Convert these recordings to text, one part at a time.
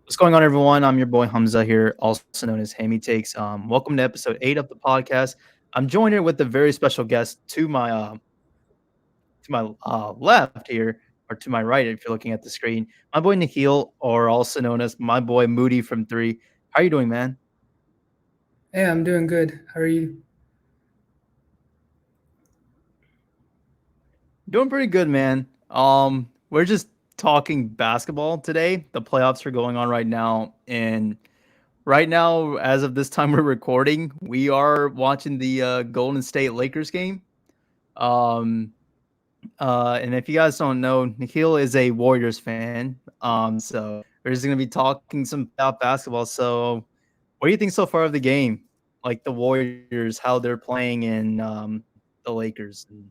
What's going on, everyone? I'm your boy Hamza here, also known as Hammy Takes. Welcome to episode 8 of the podcast. I'm joined here with a very special guest to my left here, or to my right if you're looking at the screen. My boy Nikhil, or also known as my boy Moody from Three. How are you doing, man? Hey, I'm doing good. How are you? Doing pretty good, man. We're just talking basketball today. The playoffs are going on right now, and right now, as of this time we're recording, we are watching the Golden State Lakers game. Um, and if you guys don't know, Nikhil is a Warriors fan. So we're just gonna be talking some playoff basketball. So, what do you think so far of the game? Like the Warriors, how they're playing, and the Lakers, and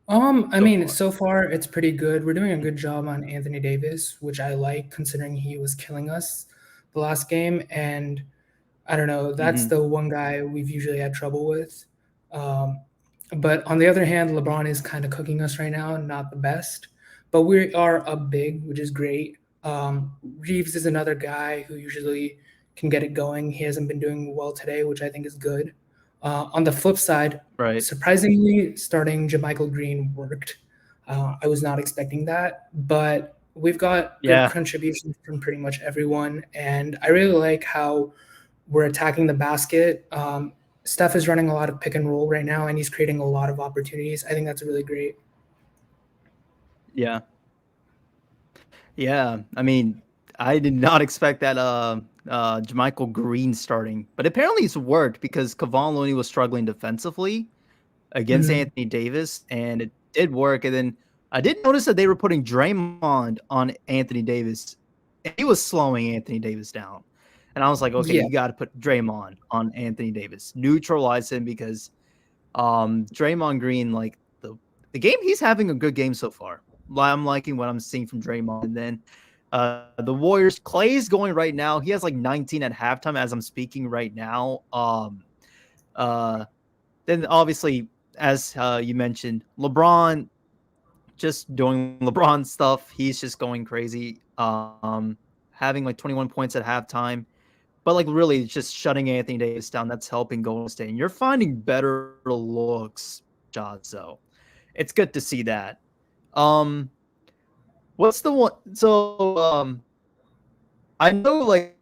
I so mean, far. so far it's pretty good. We're doing a good job on Anthony Davis, which I like considering he was killing us the last game. And I don't know, that's Hmm. the one guy we've usually had trouble with. Um, but on the other hand, LeBron is kind of cooking us right now, not the best. But we are up big, which is great. Reeves is another guy who usually can get it going. He hasn't been doing well today, which I think is good. On the flip side, Right? surprisingly, starting Jermichael Green worked. I was not expecting that, but we've got good Yeah. contributions from pretty much everyone, and I really like how we're attacking the basket. Steph is running a lot of pick and roll right now, and he's creating a lot of opportunities. I think that's really great. Yeah. Yeah. I mean, I did not expect that. Jermichael Green starting, but apparently it's worked because Kevon Looney was struggling defensively against Mhm. Anthony Davis, and it did work. And then I did notice that they were putting Draymond on Anthony Davis, and he was slowing Anthony Davis down. And I was like, okay, Yeah, you got to put Draymond on Anthony Davis, neutralize him because Draymond Green, like the game, he's having a good game so far. I'm liking what I'm seeing from Draymond. And then the Warriors, Clay's going right now. He has like 19 at halftime as I'm speaking right now. Uh, then obviously, as you mentioned, LeBron just doing LeBron stuff. He's just going crazy. Having like 21 points at halftime, but like really just shutting Anthony Davis down. That's helping Golden State. And you're finding better looks, shots. So it's good to see that. Um, what's the one? So I know like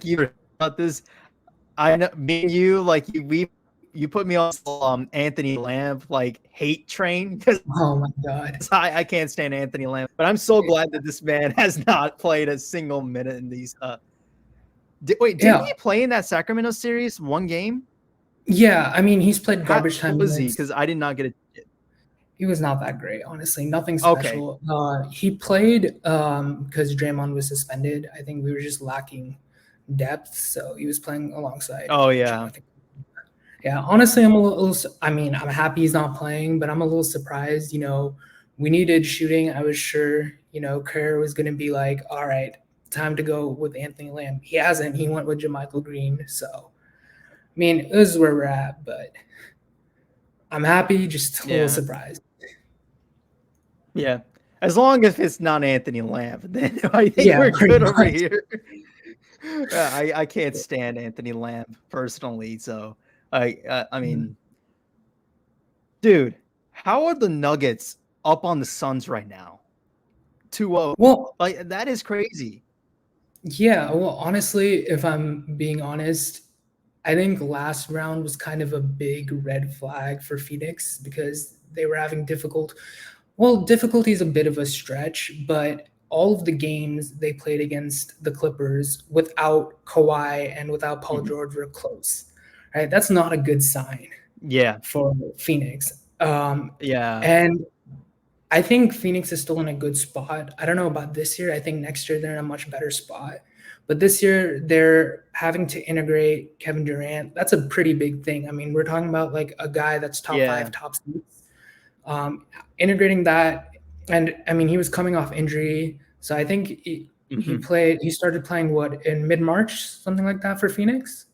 you about this. I know me and you like you put me on Anthony Lamb like hate train because oh my god. I can't stand Anthony Lamb, but I'm so glad that this man has not played a single minute in these. Wait, didn't Yeah, he play in that Sacramento series one game? yeah. I mean, he's played How garbage was time he? Because minutes. I did not get it. He was not that great, honestly. Nothing Okay. special. He played because Draymond was suspended. I think we were just lacking depth, so he was playing alongside Oh yeah. Jonathan. Yeah, honestly, I'm a little. I mean, I'm happy he's not playing, but I'm a little surprised. We needed shooting. I was sure, Kerr was going to be like, all right, time to go with Anthony Lamb. He hasn't. He went with Jermichael Green. So, I mean, this is where we're at, but I'm happy, just a little Yeah. surprised. Yeah. As long as it's not Anthony Lamb, then I think Yeah, we're pretty good over much. here. I can't stand Anthony Lamb personally, so I mean, dude, how are the Nuggets up on the Suns right now? 2-0. Well, Like that is crazy. yeah, well, honestly, if I'm being honest, I think last round was kind of a big red flag for Phoenix because they were having difficulty is a bit of a stretch, but all of the games they played against the Clippers without Kawhi and without Paul Mhm. George were close. Right? That's not a good sign Yeah. for Phoenix. Yeah. And I think Phoenix is still in a good spot. I don't know about this year. I think next year they're in a much better spot. But this year they're having to integrate Kevin Durant. That's a pretty big thing. I mean, we're talking about like a guy that's top five, Yeah. top six. Integrating that, and I mean, he was coming off injury, so I think he Mhm. played. He started playing what in mid March, something like that for Phoenix.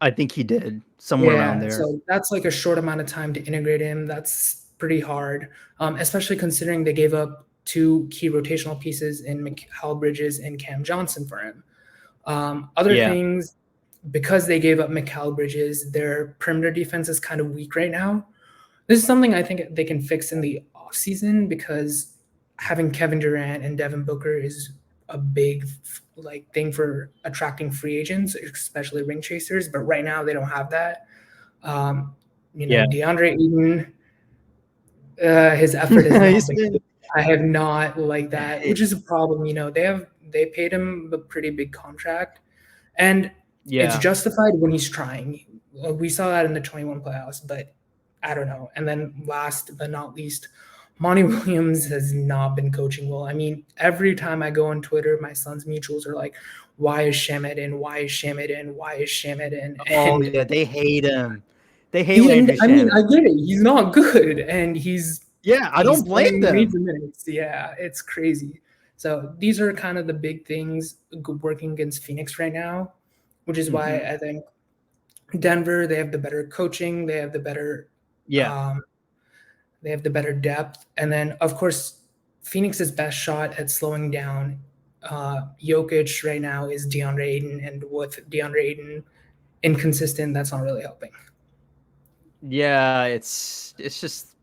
I think he did somewhere around Yeah, there. so that's like a short amount of time to integrate him. That's pretty hard, especially considering they gave up. two key rotational pieces in Mikal Bridges and Cam Johnson for him. Other Yeah. things, because they gave up Mikal Bridges, their perimeter defense is kind of weak right now. This is something I think they can fix in the offseason, because having Kevin Durant and Devin Booker is a big like thing for attracting free agents, especially ring chasers. But right now they don't have that. Yeah. DeAndre Ayton, his effort has not He's been been good. I have not liked that, which is a problem. They paid him a pretty big contract, and it's yeah. justified when he's trying. We saw that in the 21 playoffs, but I don't know. And then last but not least, Monty Williams has not been coaching well. I mean, every time I go on Twitter, my son's mutuals are like, why is Shamet in? Why is Shamet in? Why is Shamet in? Oh And yeah, they hate him. They hate yeah, and Landry I mean, I Shamet. get it. He's not good, and Yeah, I he's don't blame playing needs them. the minutes. Yeah, it's crazy. So these are kind of the big things working against Phoenix right now, which is why Mhm. I think Denver, they have the better coaching, Yeah. um, they have the better depth, and then of course Phoenix's best shot at slowing down Jokic right now is DeAndre Ayton, and with DeAndre Ayton inconsistent, that's not really helping. Yeah, it's just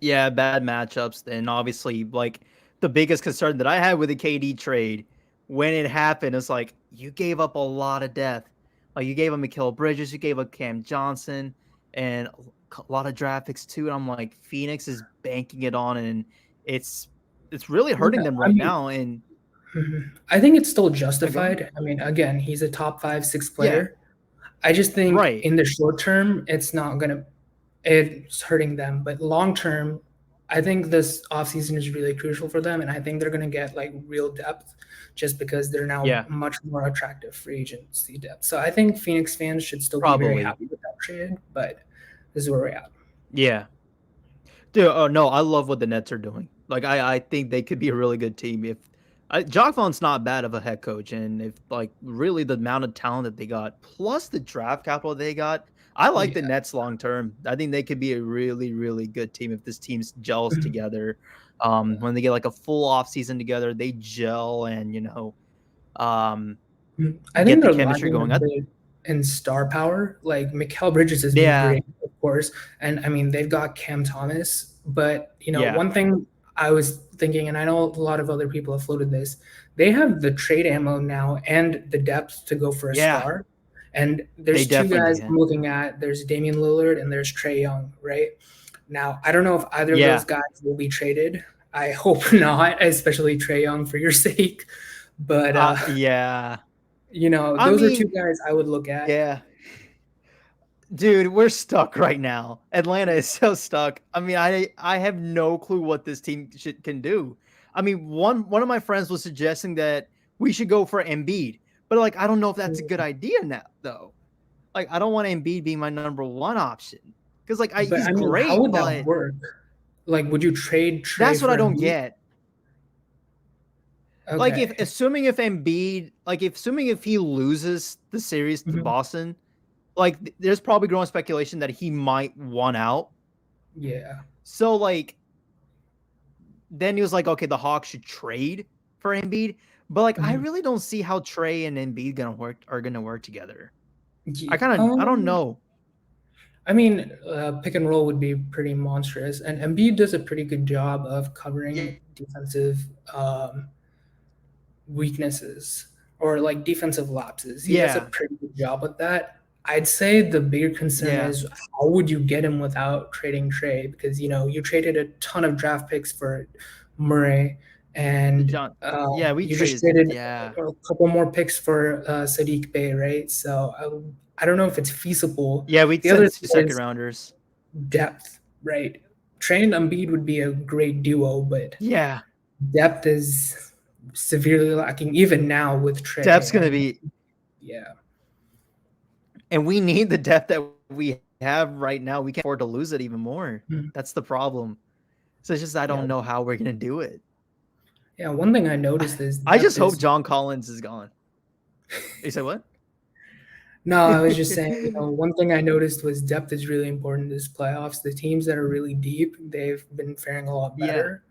yeah, bad matchups. And obviously, like the biggest concern that I had with the KD trade when it happened is like you gave up a lot of depth. Like you gave up Mikal Bridges, you gave up Cam Johnson, and a lot of draft picks too. And I'm like, Phoenix is banking it on, and it's it's really hurting Yeah, them I right mean, now. And I think it's still go ahead. justified. I mean, again, he's a top 5, 6 Yeah, player. I just think right. in the short term, it's hurting them. But long term, I think this offseason is really crucial for them. And I think they're going to get like real depth just because they're now Yeah, much more attractive free agency depth. So I think Phoenix fans should still be very probably. happy with that trade. But this is where we're at. Yeah. Dude, oh no, I love what the Nets are doing. Like I think they could be a really good team if Jock Vaughn's not bad of a head coach, and if like really the amount of talent that they got, plus the draft capital they got, I like the Yeah. Nets long term. I think they could be a really, really good team if this team gels Mhm. together. When they get like a full off season together, they gel and um, I think get the they're chemistry lacking a going. bit in star power. Like Mikal Bridges has been Yeah, great, of course, and I mean they've got Cam Thomas. But yeah, one thing I was thinking, and I know a lot of other people have floated this, they have the trade ammo now and the depth to go for a yeah. star. And They there's two definitely guys I'm can. looking at. There's Damian Lillard and there's Trey Young, right? Now I don't know if either of those Yeah, guys will be traded. I hope not, especially Trey Young for your sake. But yeah. I those are two mean, guys I would look at. yeah. Dude, we're stuck right now. Atlanta is so stuck. I mean, I have no clue what this team can do. I mean, one of my friends was suggesting that we should go for Embiid, but like I don't know if that's a good idea now though. Like I don't want Embiid being my number one option because like But he's I mean, how great, would that but work? Like, would you trade Trey that's what I for don't Embiid? get. Like if Okay. assuming if Embiid, like if assuming if he loses the series to Mhm. Boston, like there's probably growing speculation that he might want out. Yeah. So like then he was like, okay, the Hawks should trade for Embiid. But like I Mhm. really don't see how Trey and Embiid gonna work together. Yeah. I don't know. I mean, pick and roll would be pretty monstrous, and Embiid does a pretty good job of Yeah, covering defensive um, weaknesses or like defensive lapses. He does a yeah, pretty good job with that. I'd say the bigger concern yeah. is how would you get him without trading Trey? Because you traded a ton of draft picks for Murray, and John. Yeah, we you just traded. traded Yeah, a couple more picks for Sadiq Bey, right? So I don't know if it's feasible. yeah, we The other sent two thing second is rounders. depth, right? Trey and Embiid would be a great duo, but Yeah, depth is severely lacking even now with Trey. depth's gonna And be, yeah, and we need the depth that we have right now. We can't afford to lose it even more. Mhm. That's the problem. So it's just I yeah, don't know how we're gonna do it. yeah. One thing I noticed is I depth just hope is John Collins is gone. You said what? no. I was just saying, one thing I noticed was depth is really important this playoffs. The teams that are really deep, they've been faring a lot Yeah. better.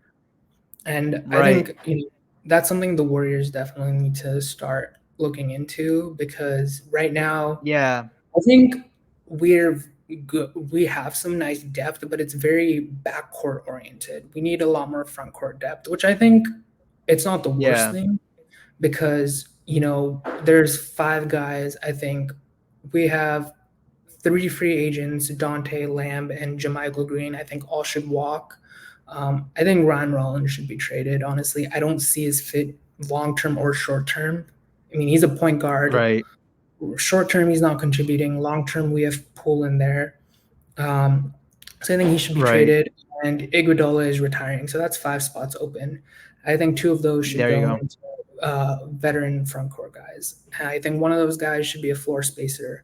And I Right. think, that's something the Warriors definitely need to start looking into, because right now Yeah. I think we're good. We have some nice depth, but it's very backcourt oriented. We need a lot more front court depth, which I think it's not the worst Yeah. thing, because there's five guys. I think we have three free agents: Dante, Lamb, and Jamichael Green. I think all should walk. I think Ryan Rollins should be traded. Honestly, I don't see his fit long term or short term. I mean, he's a point guard. Right. Short term, he's not contributing. Long term, we have Poole in there. Um, so I think he should be Right. traded. And Iguodala is retiring, so that's five spots open. I think two of those should There you go go. into veteran front court guys. And I think one of those guys should be a floor spacer.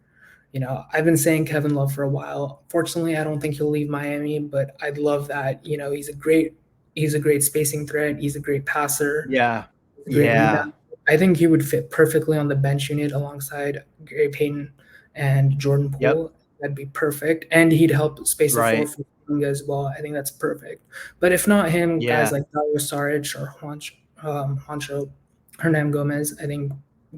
I've been saying Kevin Love for a while. Fortunately, I don't think he'll leave Miami, but I'd love that. He's a great spacing threat. He's a great passer. Yeah. He's a great Yeah. rebound. I think he would fit perfectly on the bench unit alongside Gary Payton and Jordan Yep. Poole. That'd be perfect, and he'd help space the floor Right. for Kuminga as well. I think that's perfect. But if not him, guys Yeah. like Dario Saric or Juancho Hernan Gomez, I think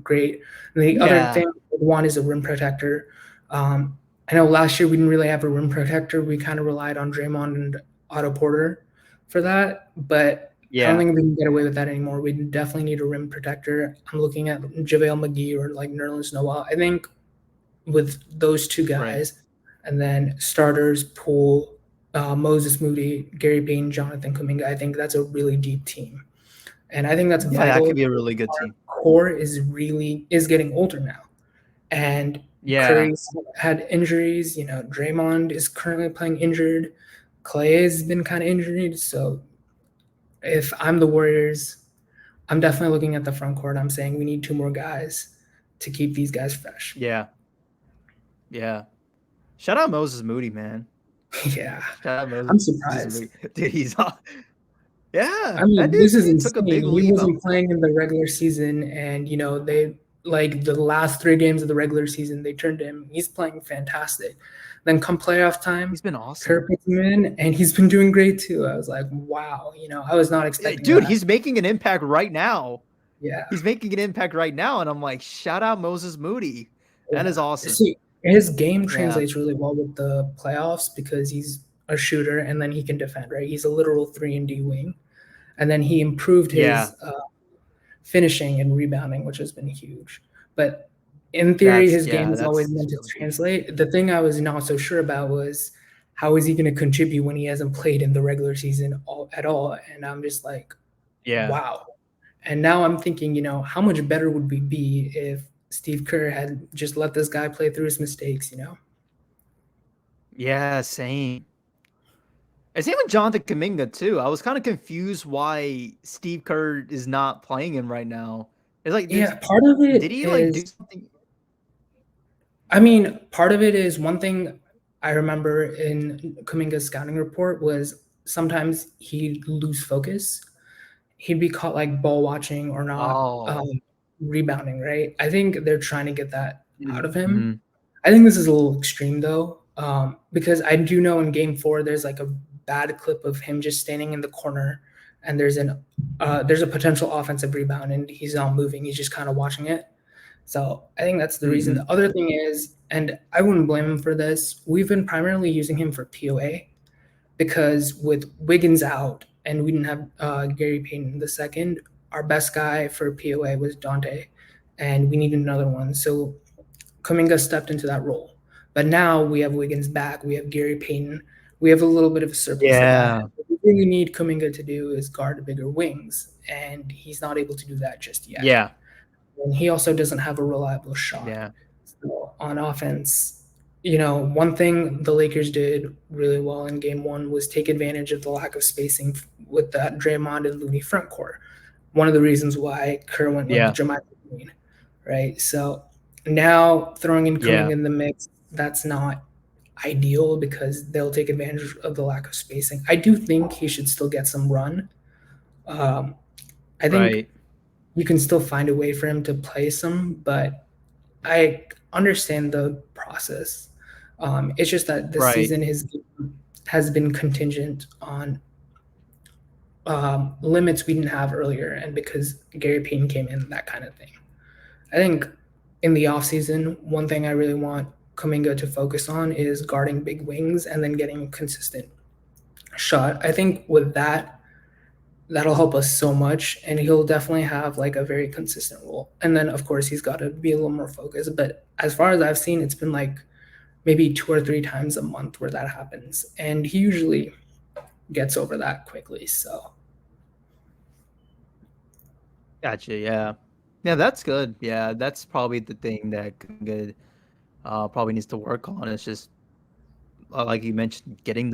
great. And the other Yeah. thing I want is a rim protector. I know last year we didn't really have a rim protector. We kind of relied on Draymond and Otto Porter for that, but I don't Yeah. think we can get away with that anymore. We definitely need a rim protector. I'm looking at JaVale McGee or like Nerlens Noel. I think with those two Right. guys, and then starters, Poole, Moses Moody, Gary Payne, Jonathan Kuminga, I think that's a really deep team. And I think that's Yeah, that vital. could be a really good team. Core is getting older now. And Yeah. Curry's had injuries. Draymond is currently playing injured. Clay has been kind of injured. So if I'm the Warriors, I'm definitely looking at the front court. I'm saying we need two more guys to keep these guys fresh. Yeah. Yeah. Shout out Moses Moody, man. Yeah, Shout out I'm Moses surprised. Moody. Dude, he's on. Yeah. I That mean, this is dude took a big insane. He leap. wasn't playing in the regular season, and they like the last three games of the regular season, they turned him. He's playing fantastic. Then come playoff time, He's been awesome. Kerr puts him in, and he's been doing great too. I was like, wow, I was not expecting Dude, that. he's making an impact right now. Yeah, He's making an impact right now. And I'm like, shout out Moses Moody. That yeah. is awesome. See, his game Yeah. translates really well with the playoffs because he's a shooter and then he can defend. Right, he's a literal 3-and-D wing, and then he improved Yeah. his finishing and rebounding, which has been huge. But in theory, his game is always meant to really translate. The thing I was not so sure about was how is he going to contribute when he hasn't played in the regular season at all? And I'm just like, Yeah. wow. And now I'm thinking, how much better would we be if Steve Kerr had just let this guy play through his mistakes, Yeah, same. And same with Jonathan Kuminga too. I was kind of confused why Steve Kerr is not playing him right now. It's like, yeah, part of it did he like do is, something? I mean, part of it is one thing I remember in Kuminga's scouting report was sometimes he'd lose focus. He'd be caught like ball watching or not Oh. rebounding, right? I think they're trying to get that out of him. Mm-hmm. I think this is a little extreme though, because I do know in game 4 there's like a bad clip of him just standing in the corner, and there's a potential offensive rebound and he's not moving. He's just kind of watching it. So I think that's the reason. Mm-hmm. The other thing is, and I wouldn't blame him for this, we've been primarily using him for POA because with Wiggins out and we didn't have Gary Payton II, our best guy for POA was Dante, and we needed another one. So Kuminga stepped into that role. But now we have Wiggins back. We have Gary Payton. We have a little bit of a surplus of that. What we really need Kuminga to do is guard bigger wings, and he's not able to do that just yet. Yeah. And he also doesn't have a reliable shot. Yeah. So on offense, one thing the Lakers did really well in game 1 was take advantage of the lack of spacing with that Draymond and Looney front court. One of the reasons why Kerr went with Jamichael Green, right? So now throwing in Kuminga in the mix, that's not ideal because they'll take advantage of the lack of spacing. I do think he should still get some run. I think you can still find a way for him to play some, but I understand the process. It's just that the season has been contingent on limits we didn't have earlier, and because Gary Payton came in, that kind of thing. I think in the offseason, one thing I really want Kuminga to focus on is guarding big wings and then getting consistent shot. I think with that, that'll help us so much, and he'll definitely have like a very consistent role. And then of course he's got to be a little more focused. But as far as I've seen, it's been like maybe 2 or 3 times a month where that happens, and he usually gets over that quickly. So Gotcha. Yeah. Yeah, that's good. Yeah, that's probably the thing that Kuminga probably needs to work on. It's just like you mentioned, getting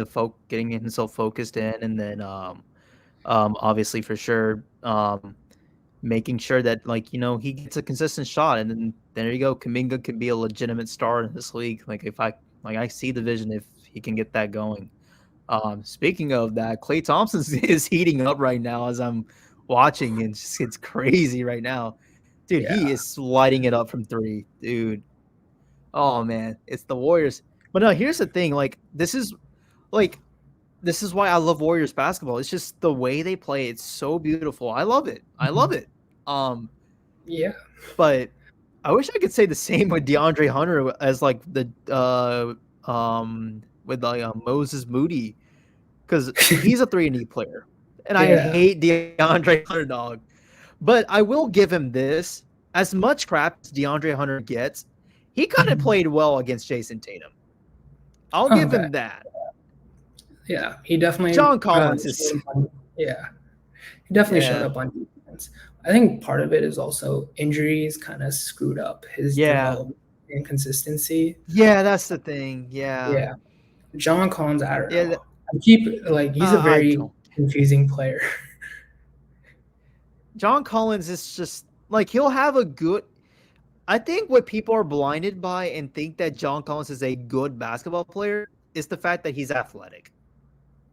himself focused in, and then obviously for sure making sure that he gets a consistent shot, and then there you go. Kuminga could be a legitimate star in this league. I see the vision if he can get that going. Speaking of that, Klay Thompson is heating up right now as I'm watching, and it's crazy right now. Dude, he yeah. is lighting it up from three, dude. Oh man, it's the Warriors. But no, here's the thing. This is why I love Warriors basketball. It's just the way they play. It's so beautiful. I love it. I love it. Yeah. But I wish I could say the same with DeAndre Hunter as with Moses Moody, because he's a 3-and-D player, and I Yeah. hate DeAndre Hunter, dog. But I will give him this: as much crap as DeAndre Hunter gets, he kind of played well against Jason Tatum. I'll give Okay. him that. Yeah, he definitely. John Collins is Yeah, he definitely showed yeah, up on defense. I think part of it is also injuries kind of screwed up his yeah, development and consistency. yeah. That's the thing. Yeah, Yeah, John Collins, I don't yeah. know. I keep like he's a I very don't. confusing player. John Collins is just he'll have a good. I think what people are blinded by and think that John Collins is a good basketball player is the fact that he's athletic.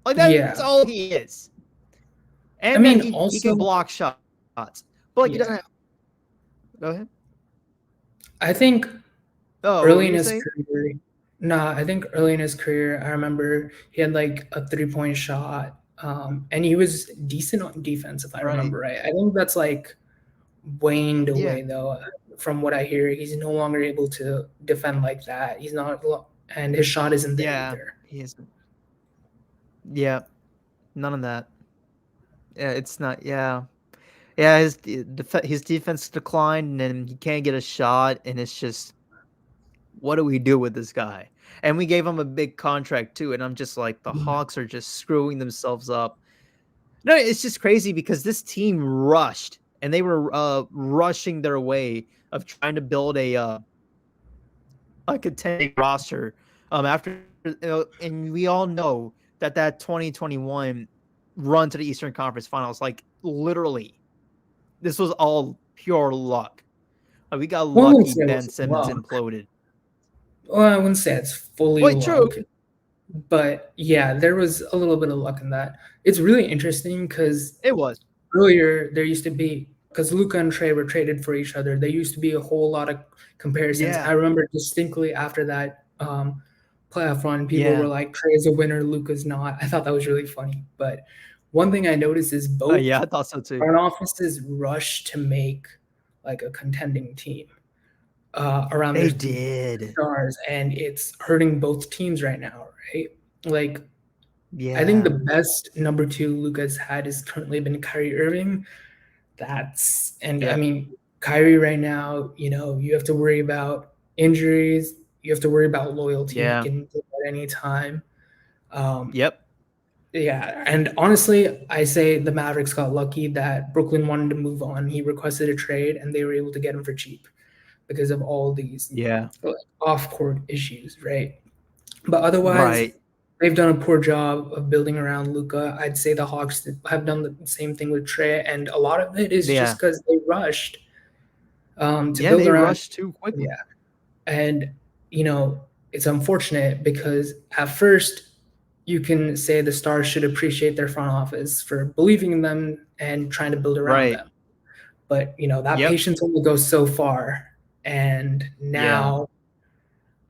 Like that's Yeah, all he is, I and that mean, he can also, block shots. But he yeah, doesn't. Go ahead. I think Oh, what were early in you his saying? career. Nah, I think early in his career, I remember he had like a 3-point shot, and he was decent on defense, if I Right. remember right. I think that's like waned Yeah. away though. From what I hear, he's no longer able to defend like that. He's not, and his shot isn't there Yeah. either. He is. Yeah. None of that. Yeah. It's not. Yeah. Yeah. His defense declined, and he can't get a shot, and it's just, what do we do with this guy? And we gave him a big contract too, and I'm just like, the Hawks are just screwing themselves up. No, it's just crazy because this team rushed, and they were rushing their way of trying to build a contending roster. After and we all know that 2021 run to the Eastern Conference Finals, literally, this was all pure luck. We got Well, I wouldn't lucky. say it Ben was Simmons luck. imploded. Well, I wouldn't say it's fully Wait, true. luck, but yeah, there was a little bit of luck in that. It's really interesting because It was. earlier there used to be, because Luca and Trey were traded for each other, there used to be a whole lot of comparisons. I Yeah. remember distinctly after that playoff run, people were Yeah. like, Trey's a winner, Luca's not. I thought that was really funny. But one thing I noticed is both Yeah, I thought so too. front offices rush to make like a contending team around They their did. stars, and it's hurting both teams right now, right? Like, I think the Yeah. best number two Luca's had is currently been Kyrie Irving. And I Yep. mean, Kyrie right now, you have to worry about injuries. You have to worry about loyalty. He Yeah. can do at any time. Um, Yep. yeah, and honestly, I say the Mavericks got lucky that Brooklyn wanted to move on. He requested a trade, and they were able to get him for cheap because of all these Yeah. like, off-court issues, right? But otherwise, Right. they've done a poor job of building around Luca. I'd say the Hawks have done the same thing with Trey, and a lot of it is just Yeah. because they rushed to Yeah, build they around. rushed too quickly. Yeah, and it's unfortunate because at first you can say the Stars should appreciate their front office for believing in them and trying to build around Right. them. But that Yep. patience only goes so far, and Yeah. now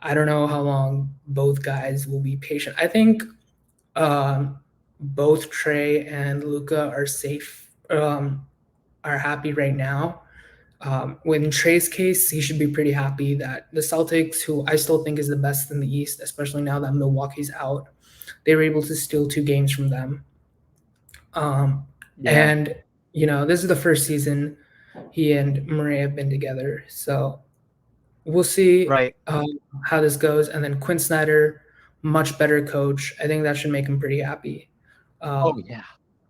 I don't know how long both guys will be patient. I think both Trey and Luca are safe, are happy right now. With Trey's case, he should be pretty happy that the Celtics, who I still think is the best in the East, especially now that Milwaukee's out, they were able to steal 2 games from them. Yeah. And this is the first season he and Murray have been together, so we'll see Right. how this goes. And then Quinn Snyder, much better coach. I think that should make him pretty happy. Oh Um, yeah.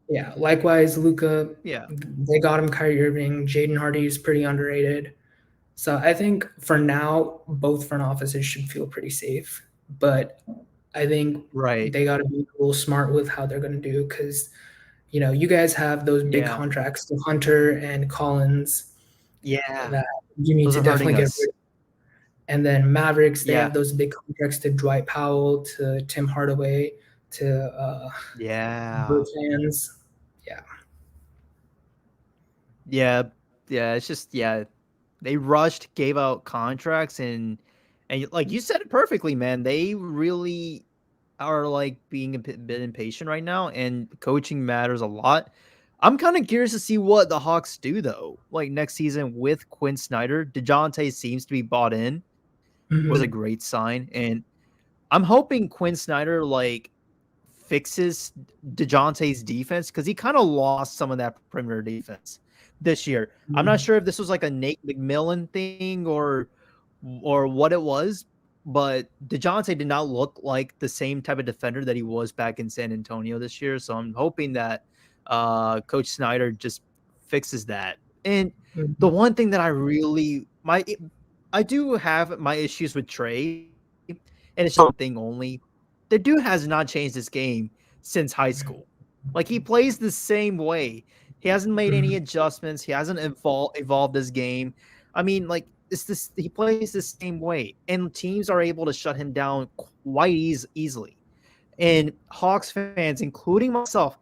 yeah. Likewise, Luca, Yeah. they got him Kyrie Irving. Jaden Hardy is pretty underrated. So I think for now, both front offices should feel pretty safe. But I think Right. they got to be a little smart with how they're going to do, because you guys have those big Yeah. contracts to Hunter and Collins Yeah. that you need Those to are definitely hurting get rid us. of. And then Mavericks, they Yeah. have those big contracts to Dwight Powell, to Tim Hardaway, to Yeah. Bertans. Yeah. Yeah. Yeah. It's just they rushed, gave out contracts, and like you said it perfectly, man. They really are like being a bit impatient right now, and coaching matters a lot. I'm kind of curious to see what the Hawks do though. Like next season with Quinn Snyder, DeJounte seems to be bought in, was a Mhm. great sign, and I'm hoping Quinn Snyder like fixes DeJounte's defense because he kind of lost some of that perimeter defense this year. I'm not Mhm. sure if this was like a Nate McMillan thing or what it was, but DeJounte did not look like the same type of defender that he was back in San Antonio this year. So I'm hoping that Coach Snyder just fixes that. And the Mhm. one thing that I do have my issues with Trey, and it's just one thing only. The dude has not changed his game since high school. Like he plays the same way. He hasn't made any Mhm. adjustments. He hasn't evolved his game. I mean, like it's this. He plays the same way, and teams are able to shut him down quite easily. And Hawks fans, including myself,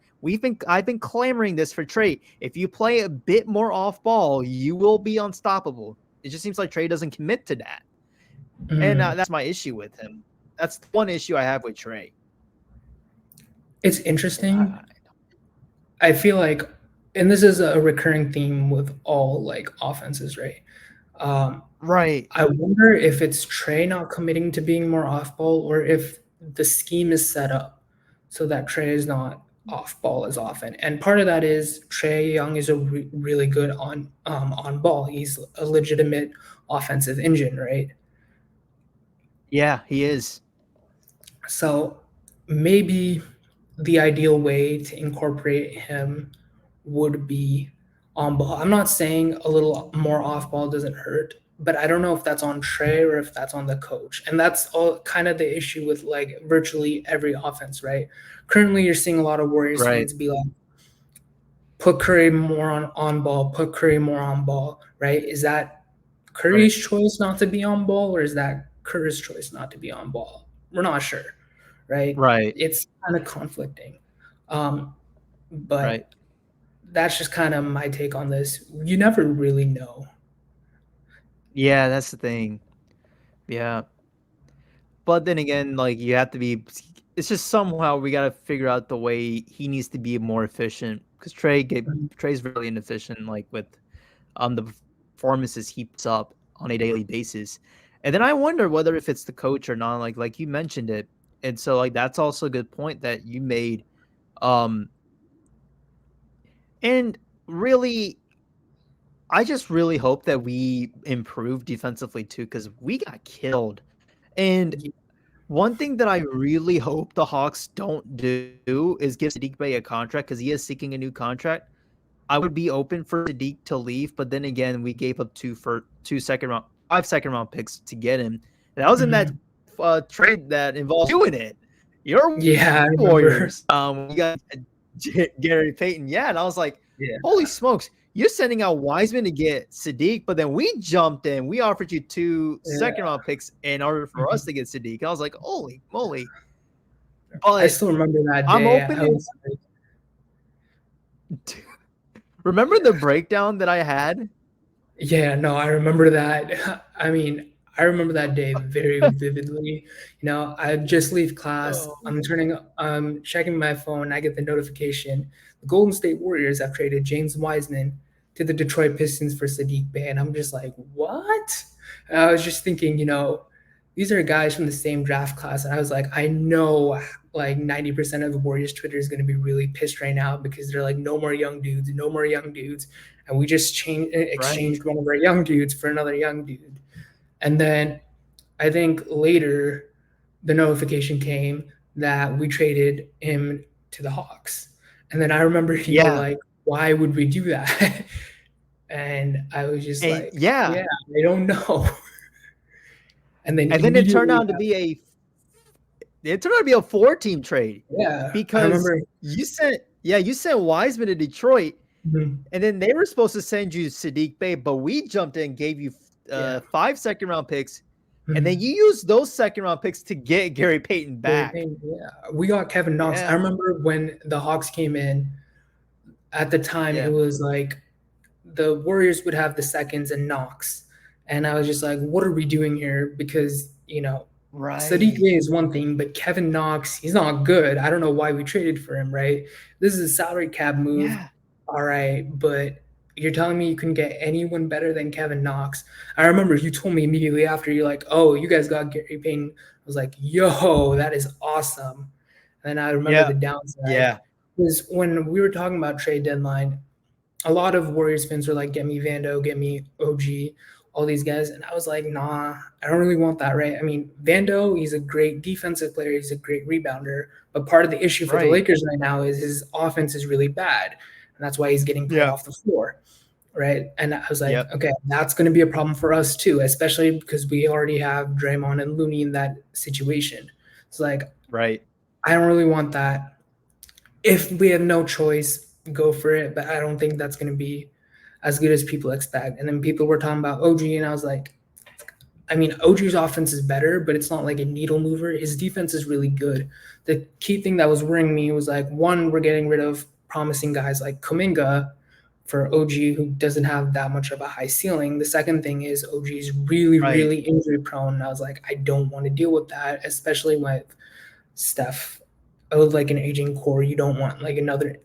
I've been clamoring this for Trey. If you play a bit more off ball, you will be unstoppable. It just seems like Trey doesn't commit to that, and Mhm. that's my issue with him. That's the one issue I have with Trey. It's And interesting. I feel like, and this is a recurring theme with all like offenses, right? Um, right, I wonder if it's Trey not committing to being more off ball, or if the scheme is set up so that Trey is not off ball as often. And part of that is Trey Young is a really good on ball. He's a legitimate offensive engine, right? yeah, he is. So maybe the ideal way to incorporate him would be on ball. I'm not saying a little more off ball doesn't hurt, but I don't know if that's on Trey or if that's on the coach. And that's all kind of the issue with like virtually every offense, right? Currently, you're seeing a lot of Warriors Right, fans be like, put Curry more on ball, put Curry more on ball, right? Is that right, Curry's choice not to be on ball, or is that Curry's choice not to be on ball? We're not sure, right? right, It's kind of conflicting. Um, right. but that's just kind of my take on this. You never really know. Yeah, that's the thing. Yeah. But then again, like you have to be. It's just somehow we got to figure out the way he needs to be more efficient because Trey's really inefficient, like with the performances he puts up on a daily basis. And then I wonder whether if it's the coach or not. Like you mentioned it, and so like that's also a good point that you made. Um, and really, I just really hope that we improve defensively too because we got killed. And one thing that I really hope the Hawks don't do is give Sadiq Bey a contract because he is seeking a new contract. I would be open for Sadiq to leave, but then again, we gave up 5 second round picks to get him. And that was in that Mhm. trade that involved you in it. Your Yeah, I Warriors. remember. When you got Gary Payton, yeah, and I was like, Yeah. holy smokes, you're sending out Wiseman to get Sadiq, but then we jumped in. We offered you two Yeah. second round picks in order for us Mhm. to get Sadiq. I was like, holy moly. I But still remember that I'm day. open I was like, to remember the breakdown that I had. yeah, no, I remember that. I mean, I remember that day very vividly. I just leave class. Oh, I'm checking my phone. I get the notification. The Golden State Warriors have traded James Wiseman to the Detroit Pistons for Sadiq Bey, and I'm just like, what? And I was just thinking, these are guys from the same draft class, and I was like, I know like 90% of the Warriors Twitter is going to be really pissed right now because they're like, no more young dudes, no more young dudes, and we just right. exchanged one of our young dudes for another young dude. And then I think later the notification came that we traded him to the Hawks. And then I remember you were Yeah. like, why would we do that? And I was just And like, yeah. yeah, I don't know. And then And then it turned immediately, out to be a 4-team trade yeah, I because remember. you sent Wiseman to Detroit, Mhm. and then they were supposed to send you Sadiq Bey, but we jumped in and gave you Yeah. 5 second-round picks, and then Mhm. you used those second-round picks to get Gary Payton Gary back. Payton, yeah. We got Kevin Knox. I Yeah. remember when the Hawks came in, at the time it Yeah. was like the Warriors would have the seconds and Knox. And I was just like, what are we doing here? Because, Sadiq Right. Bey is one thing, but Kevin Knox, he's not good. I don't know why we traded for him, right? This is a salary cap move. Yeah. All right. But you're telling me you couldn't get anyone better than Kevin Knox. I remember you told me immediately after, you're like, oh, you guys got Gary Payton. I was like, yo, that is awesome. And I remember Yeah. the downside Yeah. was when we were talking about trade deadline, a lot of Warriors fans were like, get me Vando, get me OG, all these guys. And I was like, nah, I don't really want that, right? I mean, Vando, he's a great defensive player, he's a great rebounder. But part of the issue for the Right. Lakers right now is his offense is really bad. And that's why he's getting put Yeah. off the floor. Right. And I was like, Yep. okay, that's going to be a problem for us too, especially because we already have Draymond and Looney in that situation. It's like, Right. I don't really want that. If we have no choice, go for it. But I don't think that's going to be as good as people expect. And then people were talking about OG, and I was like, I mean, OG's offense is better, but it's not like a needle mover. His defense is really good. The key thing that was worrying me was like, one, we're getting rid of promising guys like Kuminga for OG, who doesn't have that much of a high ceiling. The second thing is OG is really, Right. really injury prone. And I was like, I don't want to deal with that, especially with Steph. Of like an aging core, you don't want like another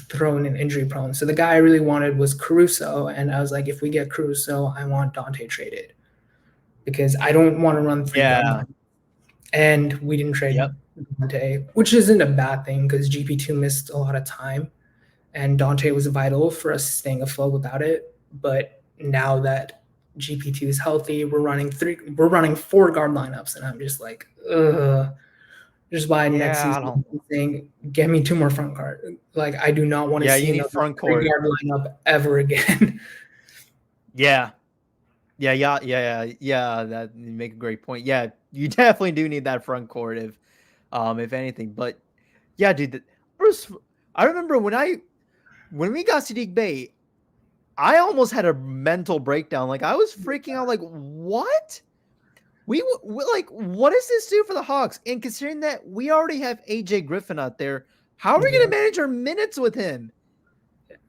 thrown in injury prone. So the guy I really wanted was Caruso, and I was like, if we get Caruso, I want Dante traded because I don't want to run 3 guard Yeah. line. And we didn't trade Yep. Dante, which isn't a bad thing because GP2 missed a lot of time, and Dante was vital for us staying afloat without it. But now that GP2 is healthy, we're running 4 guard lineups, and I'm just like, ugh. Just why next Yeah. I season don't. I'm saying, get me 2 more front guard. Like I do not want to Yeah. see You need another front 3 court. guard lineup ever again. Yeah. Yeah. Yeah. Yeah. Yeah. That you make a great point. Yeah. You definitely do need that front court if anything. But yeah, dude. I remember when we got Sadiq Bey, I almost had a mental breakdown. Like I was freaking out. Like what? We like what does this do for the Hawks? And considering that we already have AJ Griffin out there, how are we going Yeah, to manage our minutes with him?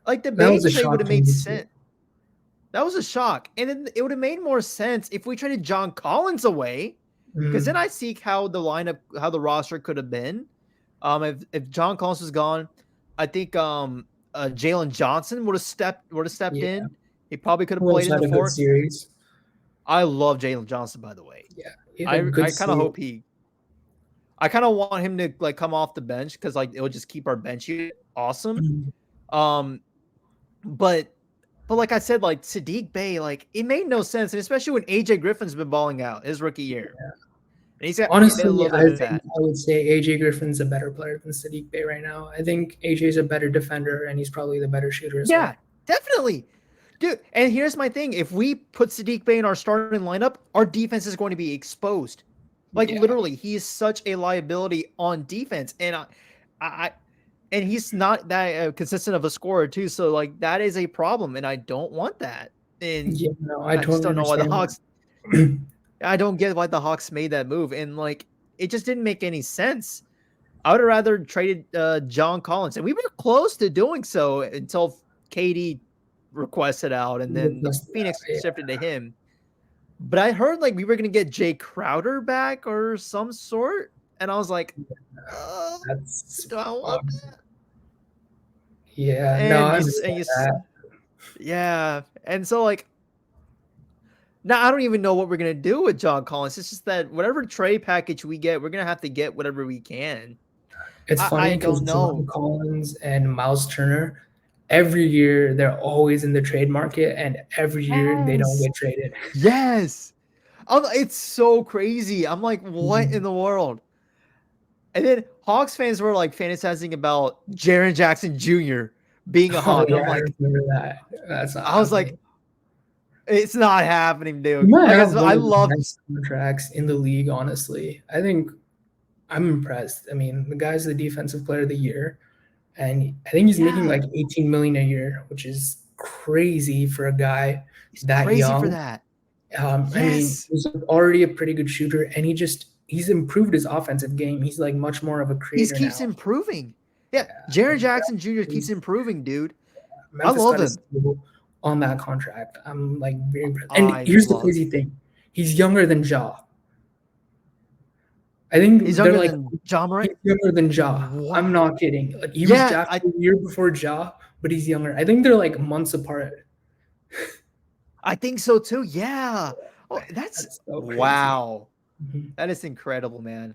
Like the that Bey was a trade would shock have to made me too. sense. That was a shock, and it would have made more sense if we traded John Collins away, because then Mm, I see how the roster could have been. If John Collins was gone, I think Jalen Johnson would have stepped yeah. in. He probably could have Who else played in had the a good four. series? I love Jalen Johnson, by the way. Yeah, he had a I good I kind of series. hope I kind of want him to like come off the bench because like it'll just keep our bench unit awesome. Mm, Um, but like I said, like Sadiq Bey, like it made no sense, and especially when AJ Griffin's been balling out his rookie year, and he's been a honestly, little bit I of think that. I would say AJ Griffin's a better player than Sadiq Bey right now. I think AJ's a better defender, and he's probably the better shooter as Yeah, well. definitely, dude. And here's my thing: if we put Sadiq Bey in our starting lineup, our defense is going to be exposed. Like Yeah, literally, he is such a liability on defense, and I and he's not that consistent of a scorer too. So like that is a problem, and I don't want that. And yeah, no, I I just totally don't know why the understand Hawks. that. I don't get why the Hawks made that move, and like it just didn't make any sense. I would have rather traded John Collins, and we were close to doing so until KD requested out, and then That's- Phoenix yeah. shifted to him. But I heard like we were gonna get Jay Crowder back or some sort, and I was like, That's do I want um, that? yeah, no, And I and understand that. yeah, and so like now I don't even know what we're gonna do with John Collins. It's just that whatever trade package we get, we're gonna have to get whatever we can. It's I funny because don't John know. Collins and Miles Turner, every year they're always in the trade market, and every year they don't Yes. get traded. Yes. It's so crazy. I'm like, what in Mhm. the world? And then Hawks fans were like fantasizing about Jaren Jackson Jr. being a Oh Hawk. yeah, I'm I like, remember that. That's not I was like, happening. it's not happening, He dude. might Like, have one I of the love. best contracts in the league, honestly. I think I'm impressed. I mean, the guy's the defensive player of the year, and I think he's making Yeah, like 18 million a year, which is crazy for a guy he's that crazy for young. that. I mean, Yes, he's already a pretty good shooter, and he's improved his offensive game. He's like much more of a he creator keeps now. improving. Yeah, Yeah, Jaren and Jackson Jr. keeps is improving, dude. I Memphis love got his him. deal on that contract. I'm like very impressed. And I here's the love. crazy thing: he's younger than Ja. I He's think they're younger like than John he's Morant. younger than Ja. What? I'm not kidding. Like he was Yeah, drafted a year before Ja, but he's younger. I think they're like months apart. I think so too. Yeah. Oh, that's That's so crazy. wow. Mhm. That is incredible, man.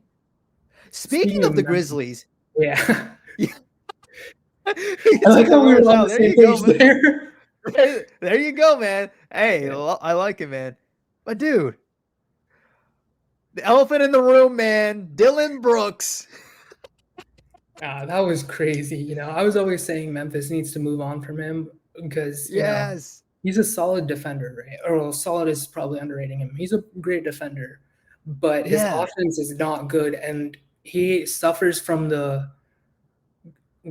Speaking Speaking of of the Memphis, Grizzlies, yeah, yeah, I it like took the how we were words on out. the There same you go, page man. there. There you go, man. Hey, Yeah. I like it, man. But dude, the elephant in the room, man. Dylan Brooks. That was crazy. I was always saying Memphis needs to move on from him because, Yes. he's a solid defender, right? Or well, solid is probably underrating him. He's a great defender, but his Yeah. offense is not good. And he suffers from the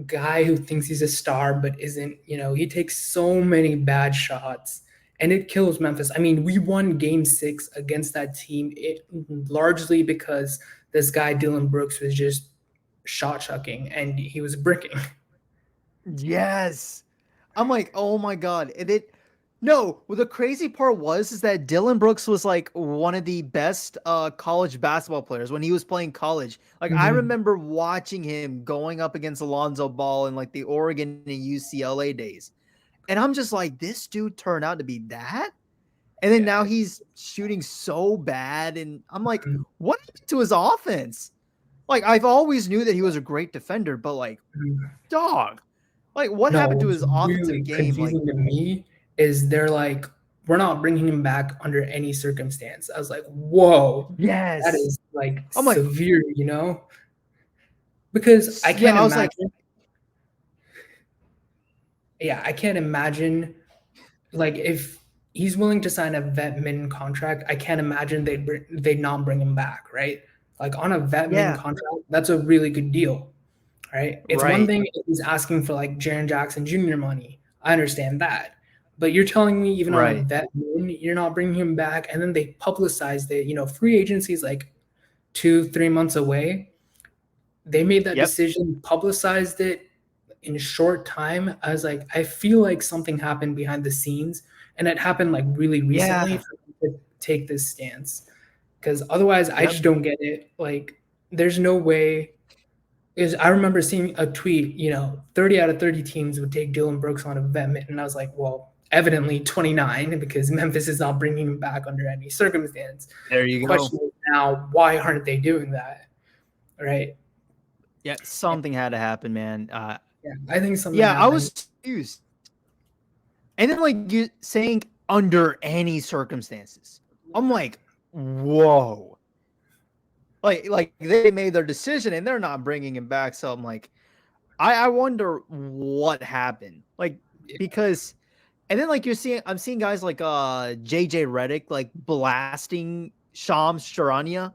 guy who thinks he's a star but isn't. He takes so many bad shots and it kills Memphis. I mean, we won game 6 against that team largely because this guy, Dylan Brooks, was just shot chucking and he was bricking. Yes. I'm like, oh my god. And it no, well, the crazy part was is that Dylan Brooks was like one of the best college basketball players when he was playing college. Like I Mhm. remember watching him going up against Alonzo Ball in like the Oregon and UCLA days. And I'm just like, this dude turned out to be that? And then now Yeah. he's shooting so bad. And I'm like, Mhm. what happened to his offense? Like, I've always knew that he was a great defender, but like, Mhm. dog, like, what No, happened to what's his offensive really game? Like, confusing to me is they're like, we're not bringing him back under any circumstance. I was like, whoa, that yes. is like I'm like, severe. Because I yeah, can't I was like, imagine. Yeah, I can't imagine like if he's willing to sign a vet min contract. I can't imagine they'd not bring him back, right? Like on a vet min yeah, contract, that's a really good deal. Right? It's one right, thing if he's asking for like Jaren Jackson Jr. money. I understand that. But you're telling me even on a right. vet moon, you're not bringing him back, and then they publicized it. Free agency is like 2-3 months away. They made that Yep. decision, publicized it in a short time. I was like, I feel like something happened behind the scenes, and it happened like really recently Yeah. for me to take this stance. Because otherwise, I Yep. just don't get it. Like, there's no way is I remember seeing a tweet, 30 out of 30 teams would take Dylan Brooks on a vet minute, and I was like, well, evidently 29 because Memphis is not bringing him back under any circumstance. There The you go. question is now, why aren't they doing that? Right? Yeah, something had to happen, man. Yeah, I think something Yeah, I happened. was confused. And then like you saying under any circumstances. I'm like, whoa. Like they made their decision and they're not bringing him back. So I'm like, I wonder what happened. Like Yeah. because and then like I'm seeing guys like JJ Redick like blasting Shams Charania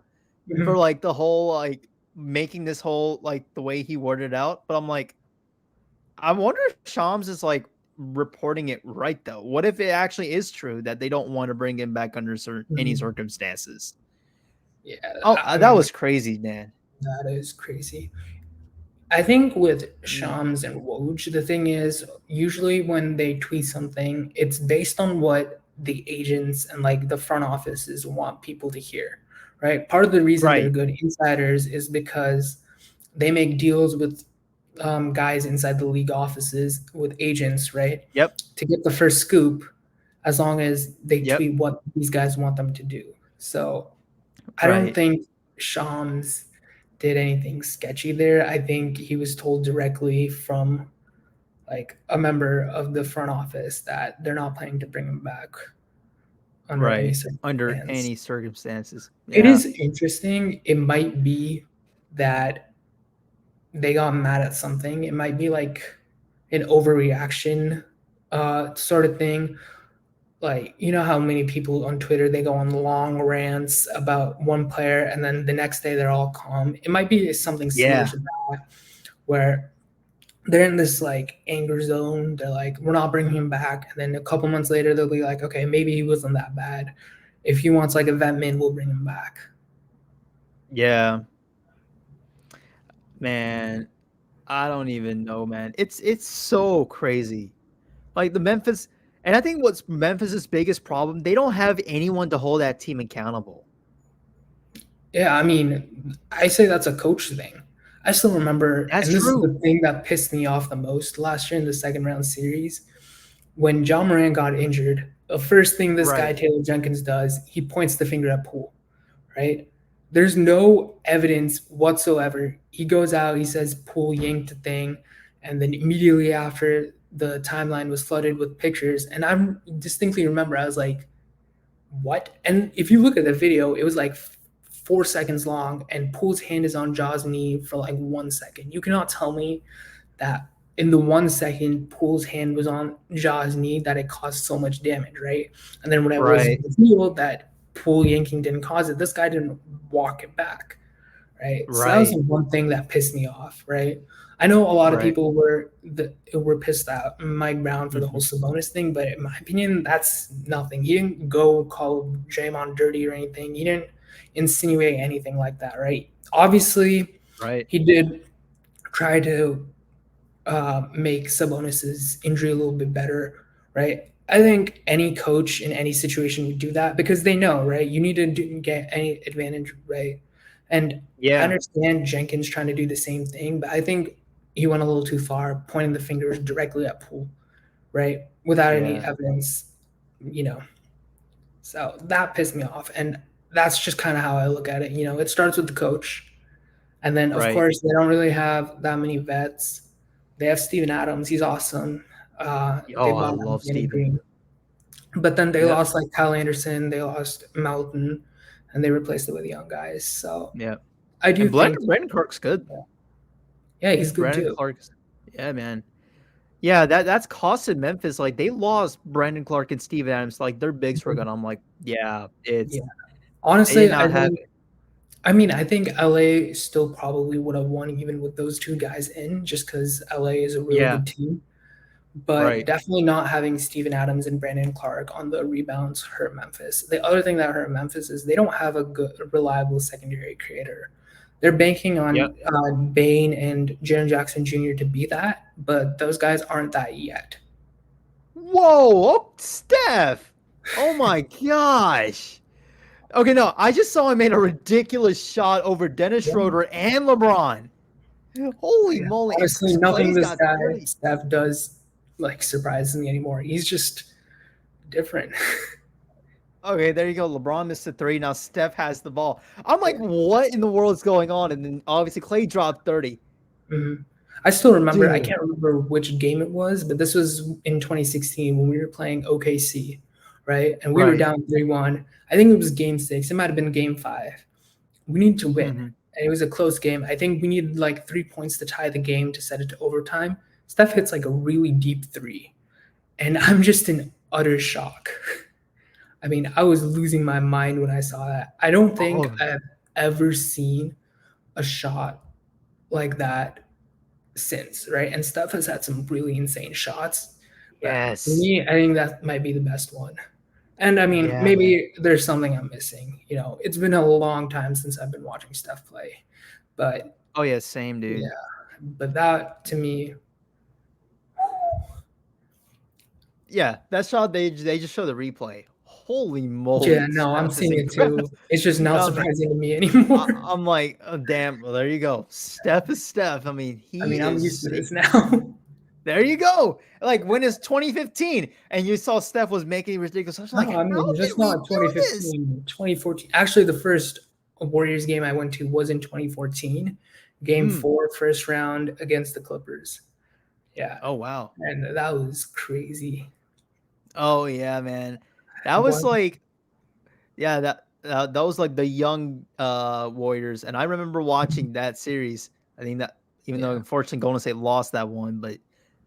for Mhm. like the whole like making this whole like the way he worded it out. But I'm like, I wonder if Shams is like reporting it right though. What if it actually is true that they don't want to bring him back under any Mhm. circumstances? Yeah, Oh, I that mean, was crazy, man. that is crazy. I think with Mm, Shams and Woj, the thing is, usually when they tweet something, it's based on what the agents and like the front offices want people to hear, right? Part of the reason they're Right. good insiders is because they make deals with guys inside the league offices with agents, right? Yep. To get the first scoop, as long as they Yep. tweet what these guys want them to do. So I don't Right. think Shams did anything sketchy there. I think he was told directly from like a member of the front office that they're not planning to bring him back under any Right. Under circumstance. any circumstances. It Yeah. is interesting. It might be that they got mad at something. It might be like an overreaction sort of thing. Like, you know how many people on Twitter they go on long rants about one player and then the next day they're all calm. It might be something similar Yeah. to that where they're in this like anger zone. They're like, we're not bringing him back. And then a couple months later, they'll be like, okay, maybe he wasn't that bad. If he wants like a vet min, we'll bring him back. Yeah. Man, I don't even know, man. It's so crazy. Like the Memphis, and I think what's Memphis's biggest problem, they don't have anyone to hold that team accountable. Yeah, I mean, I say that's a coach thing. I still remember, That's and this is true. the thing that pissed me off the most last year in the second round series. When John Moran got injured, the first thing this guy, Right. Taylor Jenkins, does, he points the finger at Poole, right? There's no evidence whatsoever. He goes out, he says Poole yanked the thing, and then immediately after the timeline was flooded with pictures. And I distinctly remember I was like, what? And if you look at the video, it was like 4 seconds long, and Poole's hand is on Jaw's knee for like 1 second. You cannot tell me that in the 1 second Poole's hand was on Jaw's knee that it caused so much damage, right? And then when it was Right. revealed that Poole yanking didn't cause it, this guy didn't walk it back, right? So that was Right. the one thing that pissed me off, right? I know a lot of Right. people were pissed at Mike Brown for the whole Mhm. Sabonis thing, but in my opinion, that's nothing. He didn't go call Draymond dirty or anything. He didn't insinuate anything like that, right? Obviously, Right. he did try to make Sabonis's injury a little bit better, right? I think any coach in any situation would do that because they know, right? You need to get any advantage, right? And I Yeah. understand Jenkins trying to do the same thing, but I think he went a little too far, pointing the fingers directly at Poole, right? Without any Yeah. evidence, you know. So that pissed me off. And that's just kind of how I look at it. You know, it starts with the coach. And then, of Right. course, they don't really have that many vets. They have Steven Adams. He's awesome. They Oh, I bought love Danny Steven. Green. But then they Yep. lost like Kyle Anderson. They lost Melton. And they replaced it with young guys. So Yep. I do And think, Brandon Clark's good. yeah, he's good Brandon too. Clark's, yeah, man. Yeah, that's costed Memphis. Like they lost Brandon Clark and Steven Adams. Like their bigs were gone. I'm like, yeah, Yeah. they did Honestly, not have it. I think LA still probably would have won even with those two guys in, just because LA is a really Yeah. good team. But Right. definitely not having Steven Adams and Brandon Clark on the rebounds hurt Memphis. The other thing that hurt Memphis is they don't have a good, reliable secondary creator. They're banking Yep. on Bane and Jaren Jackson Jr. to be that, but those guys aren't that yet. Whoa, oh, Steph. Oh my gosh. Okay, no, I just saw him made a ridiculous shot over Dennis Yeah. Schroeder and LeBron. Holy Yeah. moly. And Honestly, nothing Clay's this got guy 30. Steph does like surprises me anymore. He's just different. Okay, there you go. LeBron missed a three. Now Steph has the ball. I'm like, Yeah. what in the world is going on? And then obviously Clay dropped 30. Mhm. I still remember, I Dude. can't remember which game it was, but this was in 2016 when we were playing OKC, right? And we were Right. down 3-1. I think it was game 6. It might have been game 5. We need to win. Mm-hmm. And it was a close game. I think we needed like 3 points to tie the game to set it to overtime. Steph hits like a really deep 3. And I'm just in utter shock. I mean, I was losing my mind when I saw that. I don't think Oh, I've ever seen a shot like that since, right? And Steph has had some really insane shots. But for yes. me, I think that might be the best one. And I mean, Yeah, man. maybe there's something I'm missing. You know, it's been a long time since I've been watching Steph play. But Oh, yeah, same, yeah, dude. but that to me, Yeah, that shot, they just show the replay. holy Yeah, moly, no, I'm Steph is seeing it incredible. too. It's just not I'm, surprising to me anymore. I'm like, oh, damn. Well, there you go. Steph is Steph. I mean, I mean, he I'm used to is. this now. There you go. Like when it's 2015 and you saw Steph was making ridiculous. I was like, No, I how mean, did just we not do this? 2015, 2014. Actually, the first Warriors game I went to was in 2014, game Mm. 4, first round against the Clippers. Yeah. Oh wow. And that was crazy. Oh yeah, man. That was One, like, yeah, that was like the young Warriors, and I remember watching that series. I think that even though yeah. unfortunately Golden State lost that one, but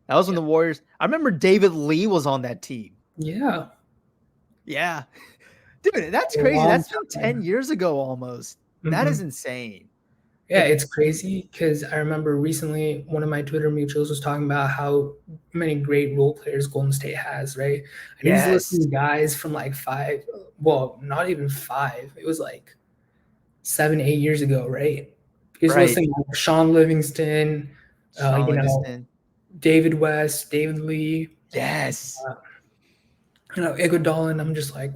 that was when Yeah. the Warriors. I remember David Lee was on that team. Yeah. Yeah, dude, that's A crazy. long That's been 10 time. years ago almost. That is Mhm. insane. Yeah, Like, it's crazy because I remember recently one of my Twitter mutuals was talking about how many great role players Golden State has, right? And he's yes, listing guys from like five, well, not even five. It was like 7, 8 years ago, right? He's right. listing like Sean Livingston, Sean you know, Livingston. David West, David Lee, Yes. uh, Iguodala, and I'm just like,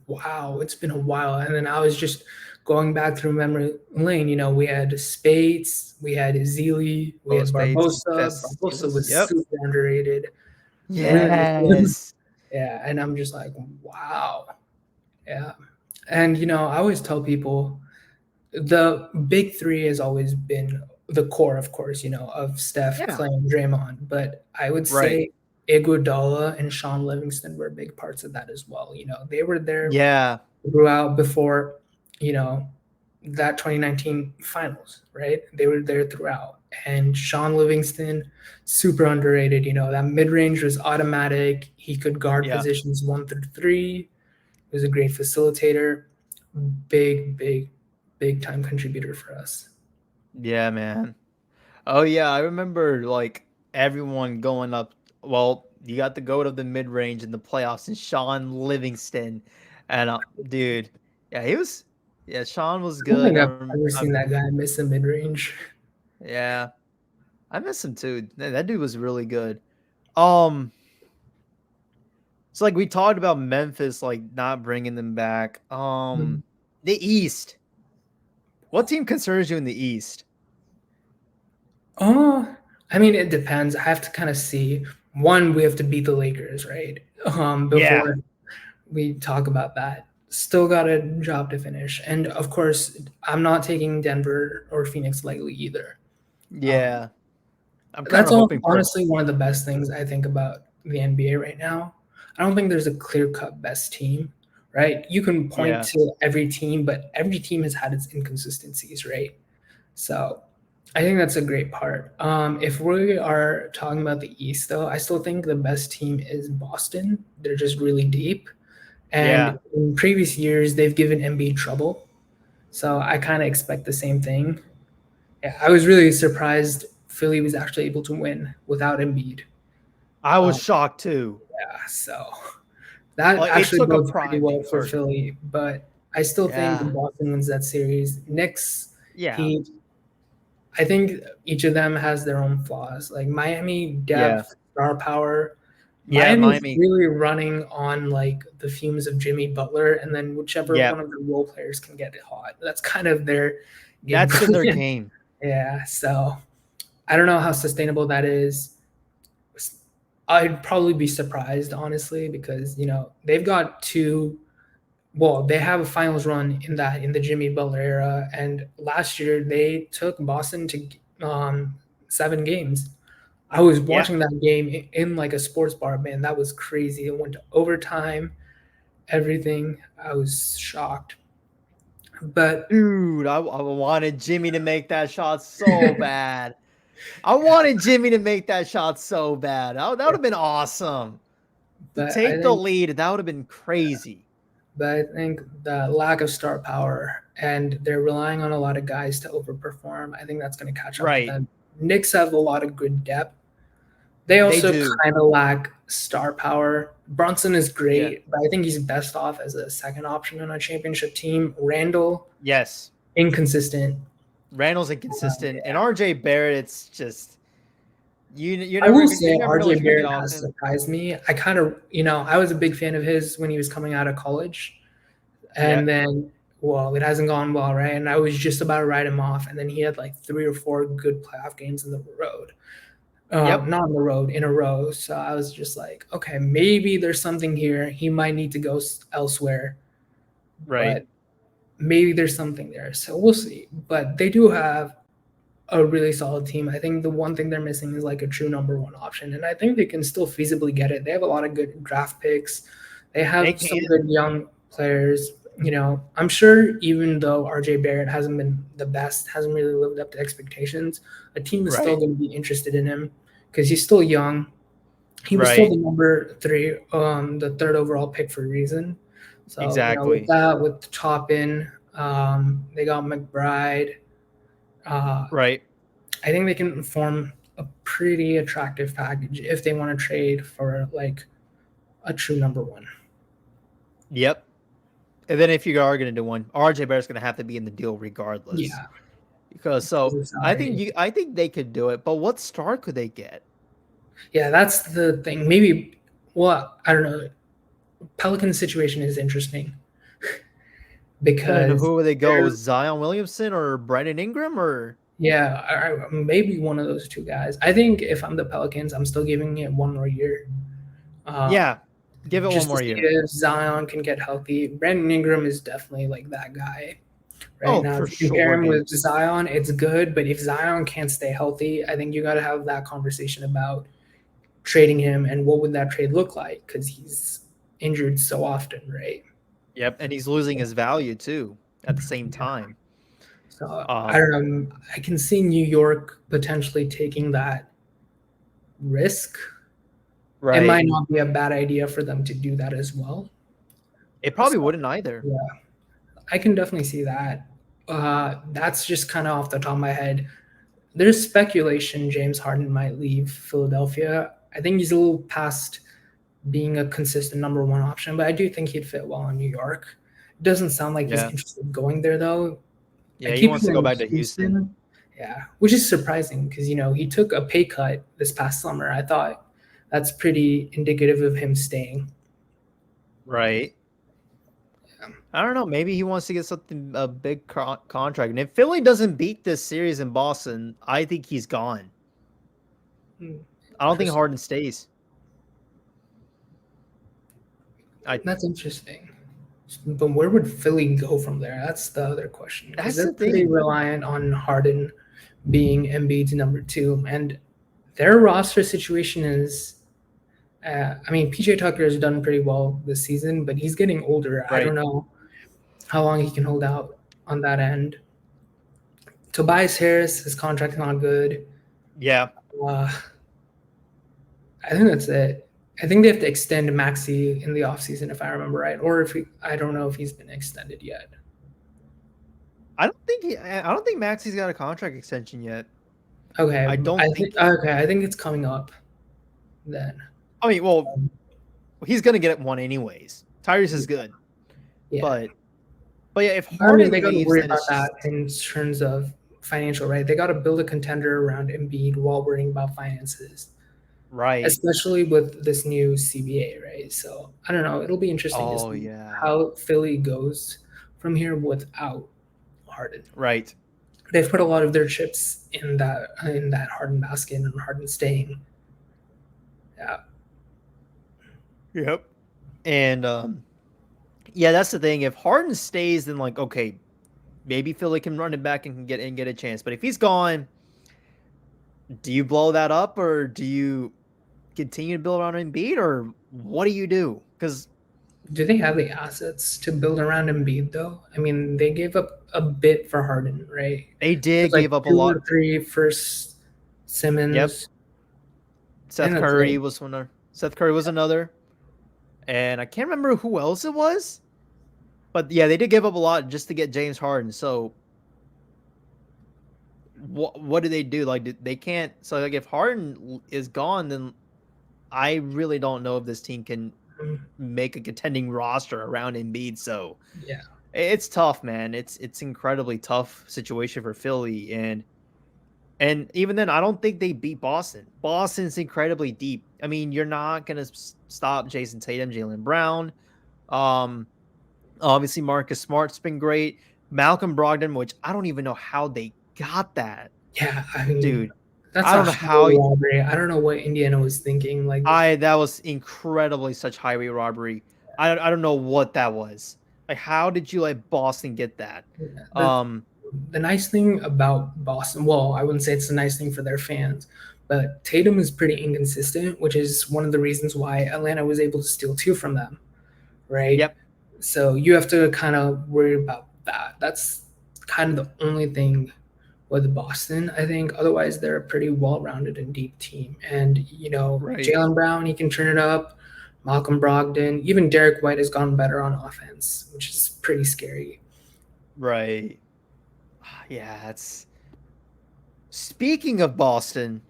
wow, it's been a while. And then I was just going back through memory lane. We had Spades, we had Zealy, we Oh, had Spades. Barbosa. That's he Barbosa was. was Yep. super underrated. Really good. Yes. Yeah, and I'm just like, wow. Yeah. And I always tell people the big three has always been the core, of course, of Steph, Yeah. Clay, and Draymond. But I would Right. say Iguodala and Sean Livingston were big parts of that as well. They were there Yeah. throughout before, you know, that 2019 finals, right? They were there throughout. And Sean Livingston, super underrated. That mid range was automatic. He could guard Yeah. positions 1 through 3. He was a great facilitator. Big, big, big time contributor for us. Yeah, man. Oh yeah, I remember like everyone going up. Well, you got the goat of the mid range in the playoffs, and Sean Livingston, and dude, yeah, he was. Yeah, Sean was I don't good. think I've ever seen I'm that guy miss a mid range. yeah, I miss him too. That dude was really good. Um, it's like we talked about Memphis, like not bringing them back. The East. What team concerns you in the East? Oh, I mean, it depends. I have to kind of see. One, we have to beat the Lakers, right? Yeah, Before we talk about that. Still got a job to finish. And of course, I'm not taking Denver or Phoenix lightly either. Um, yeah. I'm kind that's of hoping for. honestly one of the best things I think about the NBA right now. I don't think there's a clear cut best team, right? You can point Yeah, to every team, but every team has had its inconsistencies, right? So I think that's a great part. If we are talking about the East, though, I still think the best team is Boston. They're just really deep. yeah. And in previous years, they've given Embiid trouble. So I kind of expect the same thing. Yeah, I was really surprised Philly was actually able to win without Embiid. I was Um, shocked too. yeah, so that Like it actually took a bodes pretty prime well being for hurt. Philly. But I still think Yeah, Boston wins that series. Knicks, yeah, Heat, I think each of them has their own flaws. Like Miami yeah, depth, star power. yeah. Miami's Miami. really running on like the fumes of Jimmy Butler, and then whichever Yeah, one of the role players can get it hot. That's kind of their game that's been their plan. game. Yeah, so I don't know how sustainable that is. I'd probably be surprised, honestly, because they've got two. Well, they have a finals run in the Jimmy Butler era, and last year they took Boston to 7 games. I was Yeah, watching that game in like a sports bar, man. That was crazy. It went to overtime, everything. I was shocked. But dude. I wanted Jimmy to make that shot so bad. I wanted Jimmy to make that shot so bad. That would have been awesome. To but I take the think lead, that would have been crazy. the lack of star power and they're relying on a lot of guys to overperform. I think that's going to catch up with Right. them. Knicks have a lot of good depth. They They also do. kind of lack star power. Brunson is Yeah. great, but I think he's best off as a second option on a championship team. Randall, Yes. inconsistent. Randall's inconsistent, and Yeah. RJ Barrett, it's just You I will never say know what RJ you're gonna get Barrett off has him. surprised me. I kind of, I was a big fan of his when he was coming out of college. Yeah. And then, well, it hasn't gone well, right? And I was just about to write him off. And then he had like 3 or 4 good playoff games in the road. Yep. Not on the road, in a row. So I was just like, okay, maybe there's something here. He might need to go elsewhere, Right. but maybe there's something there. So we'll see. But they do have a really solid team. I think the one thing they're missing is like a true number one option, and I think they can still feasibly get it. They have a lot of good draft picks. They They have some can. good young players. I'm sure even though RJ Barrett hasn't been the best, hasn't really lived up to expectations, a team is still Right. going to be interested in him because he's still young. He was still Right. the number three, the third overall pick for a reason. So with Exactly. that, with Toppin, they got McBride. Uh, Right. I think they can form a pretty attractive package if they want to trade for like a true number one. Yep. And then if you are going to do one, RJ Barrett's going to have to be in the deal regardless. Yeah, Because because so of salary. I think they could do it, but what star could they get? Yeah, that's the thing. Maybe, well, I don't know. Pelican situation is interesting And then because who would they go? they're, Zion Williamson or Brandon Ingram or yeah, maybe one of those two guys. I think if I'm the Pelicans, I'm still giving it one more year. yeah, give it one Just to more see year. if Zion can get healthy. Brandon Ingram is definitely like that guy. Right Oh, now, for if you compare sure, him dude. with Zion, it's good. But if Zion can't stay healthy, I think you got to have that conversation about trading him and what would that trade look like because he's injured so often, right? Yep, and he's losing his value too at the same Yeah. time. So I Um, don't know. I can see New York potentially taking that risk. It right. might not be a bad idea for them to do that as well. It probably So wouldn't either. yeah, I can definitely see that. That's just kind of off the top of my head. There's speculation James Harden might leave Philadelphia. I think he's a little past being a consistent number one option, but I do think he'd fit well in New York. It doesn't sound like he's Yeah. interested in going there though. I Yeah, he keep wants to go hearing back to Houston. Houston. Yeah, which is surprising because he took a pay cut this past summer. I thought that's pretty indicative of him staying. Right. Yeah. I don't know. Maybe he wants to get something a big contract. And if Philly doesn't beat this series in Boston, I think he's gone. I don't think Interesting. Harden stays. I That's interesting. But where would Philly go from there? That's the other question because That's they're the pretty thing. reliant on Harden being Embiid's number two, and their roster situation is. I mean, PJ Tucker has done pretty well this season, but he's getting older. I Right. don't know how long he can hold out on that end. Tobias Harris, his contract's not good. Yeah. Uh, I think that's it. I think they have to extend Maxi in the offseason, if I remember right, or if I don't know if he's been extended yet. I don't think Maxi's got a contract extension yet. Okay, I don't think I think it's coming up then. I mean, well, he's gonna get one anyways. Tyrese is good. Yeah, But yeah, if I mean they Harden got to leaves, worry then about it's that just in terms of financial, right? They got to build a contender around Embiid while worrying about finances, right. especially with this new CBA, right? So I don't know. It'll be interesting to Oh see yeah. how Philly goes from here without Harden. Right. They've put a lot of their chips in that Harden basket and Harden staying. Yeah, Yep. And yeah, that's the thing. If Harden stays, then like okay, maybe Philly can run it back and can get a chance. But if he's gone, do you blow that up or do you continue to build around Embiid or what do you do? Because do they have the assets to build around Embiid though? I mean, they gave up a bit for Harden, right? they It was did like give up a two or lot. three first Yep. Simmons, and Seth that's Curry it. was one. Seth Curry was another, and I can't remember who else it was. But yeah, they did give up a lot just to get James Harden. So what do they do? Like they can't. So like if Harden is gone, then I really don't know if this team can Mm, make a contending roster around Embiid. So yeah, it's tough, man. It's incredibly tough situation for Philly, and And even then, I don't think they beat Boston. Boston's incredibly deep. I mean, you're not gonna stop Jason Tatum, Jaylen Brown. Um, Obviously Marcus Smart's been great. Malcolm Brogdon, which I don't even know how they got that, Yeah, I mean, dude. that's I a don't know highway how. robbery. I don't know what Indiana was thinking. Like, That was incredibly such highway robbery. I don't know what that was. Like, how did you let Boston get that? the Um, the nice thing about Boston, well, I wouldn't say it's a nice thing for their fans, but Tatum is pretty inconsistent, which is one of the reasons why Atlanta was able to steal two from them, right? yep, So you have to kind of worry about that. That's kind of the only thing with Boston, I think. Otherwise, they're a pretty well-rounded and deep team. And right, Jaylen Brown, he can turn it up. Malcolm Brogdon, even Derek White has gone better on offense, which is pretty scary. right. Yeah, that's. Speaking of Boston,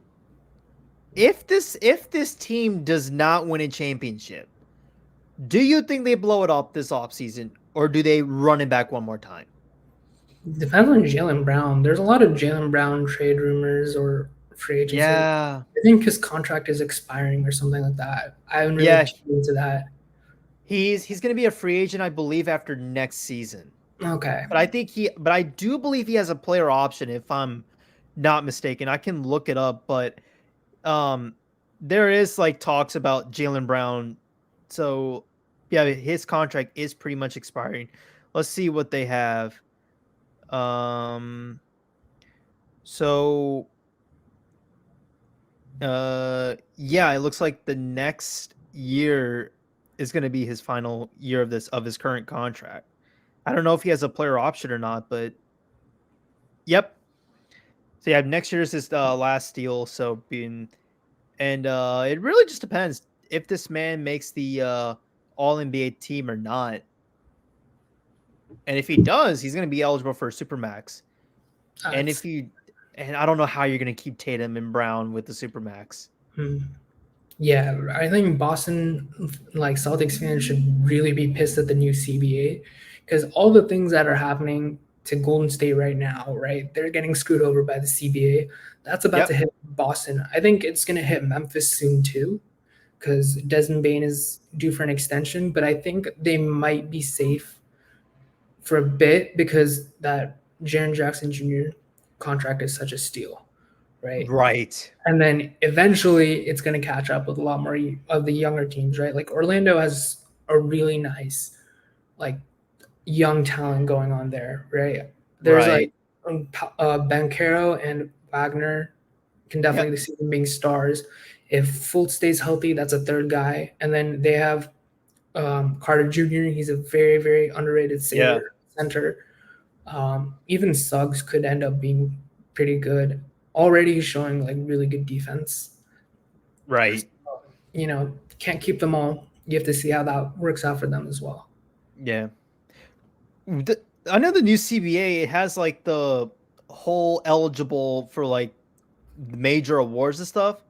if this team does not win a championship, do you think they blow it up this offseason, or do they run it back one more time? Depends on Jaylen Brown. There's a lot of Jaylen Brown trade rumors or free agency. Yeah, I think his contract is expiring or something like that. I haven't really yeah. checked into that. He's going to be a free agent, I believe, after next season. Okay. But I do believe he has a player option, if I'm not mistaken. I can look it up, but um, there is like talks about Jaylen Brown. So yeah, his contract is pretty much expiring. Let's see what they have. Um, so yeah, it looks like the next year is going to be his final year of his current contract. I don't know if he has a player option or not, but yep. So yeah, next year is his last deal. So being and it really just depends if this man makes the All NBA team or not. And if he does, he's going to be eligible for a supermax. And That's if you and I don't know how you're going to keep Tatum and Brown with the supermax. hmm. Yeah, I think Boston, like Celtics fans, should really be pissed at the new CBA because all the things that are happening to Golden State right now, right? They're getting screwed over by the CBA. That's about to Yep. hit Boston. I think it's going to hit Memphis soon too because Desmond Bain is due for an extension, but I think they might be safe for a bit because that Jaren Jackson Jr. contract is such a steal, right? Right. And then eventually it's going to catch up with a lot more of the younger teams, right? Like Orlando has a really nice, like, young talent going on there, right? There's like Right. Bankero and Wagner can definitely Yep. see them being stars. If Fultz stays healthy, that's a third guy. And then they have Carter Jr. He's a very, very underrated Yeah. center. Even Suggs could end up being pretty good. Already he's showing like really good defense. Right. Can't keep them all. You have to see how that works out for them as well. Yeah. I know the new CBA, it has like the whole eligible for like major awards and stuff.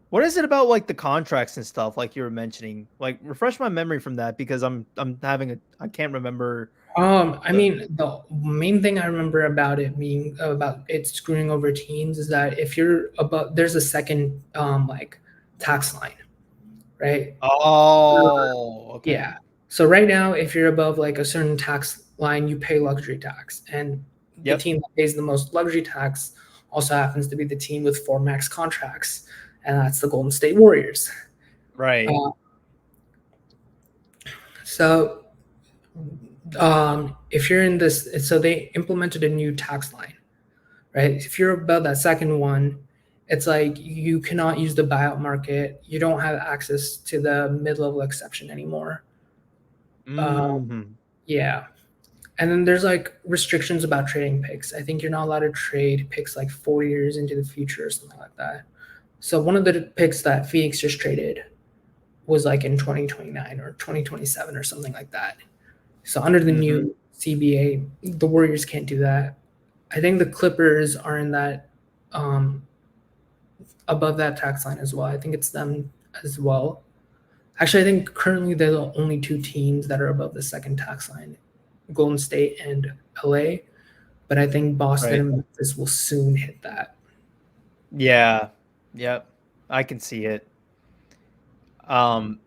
What is it about like the contracts and stuff like you were mentioning? Like refresh my memory from that because I'm having I can't remember I the mean, the main thing I remember about it being about it screwing over teams is that if you're above, there's a second like tax line, right? Oh, okay. Yeah. So right now, if you're above like a certain tax line, you pay luxury tax, and the Yep. team that pays the most luxury tax also happens to be the team with four max contracts, and that's the Golden State Warriors. Right. Uh, so if you're in this, so they implemented a new tax line, right? If you're above that second one, it's like you cannot use the buyout market. You don't have access to the mid-level exception anymore. Mhm. Yeah. And then there's like restrictions about trading picks. I think you're not allowed to trade picks like 4 years into the future or something like that. So one of the picks that Phoenix just traded was like in 2029 or 2027 or something like that. So under the Mhm. new CBA, the Warriors can't do that. I think the Clippers are in that um, above that tax line as well. I think it's them as well. Actually, I think currently they're the only two teams that are above the second tax line, Golden State and LA. But I think Boston Right. and Memphis will soon hit that. Yeah. Yep. I can see it. Um,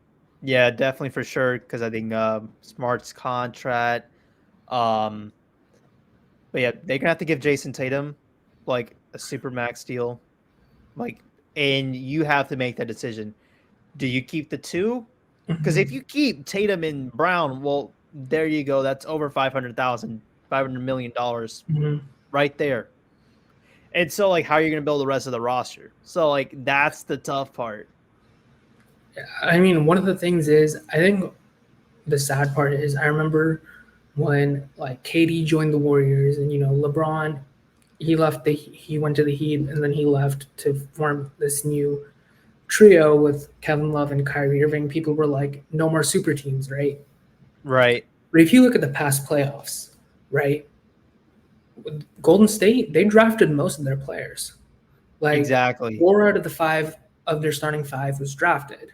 yeah, definitely for sure. Because I think Smart's contract. Um, but yeah, they're gonna have to give Jason Tatum like a super max deal. Like, and you have to make that decision. Do you keep the two? Because if Mhm. you keep Tatum and Brown, well, there you go. That's over $500 million Mhm. right there. And so, like, how are you going to build the rest of the roster? So, like, that's the tough part. I mean, one of the things is, I think the sad part is, I remember when like KD joined the Warriors, and LeBron, he went to the Heat, and then he left to form this new trio with Kevin Love and Kyrie Irving. People were like, no more super teams, right? Right. But if you look at the past playoffs, right, Golden State, they drafted most of their players. Like, Exactly. 4 out of the 5 of their starting five was drafted.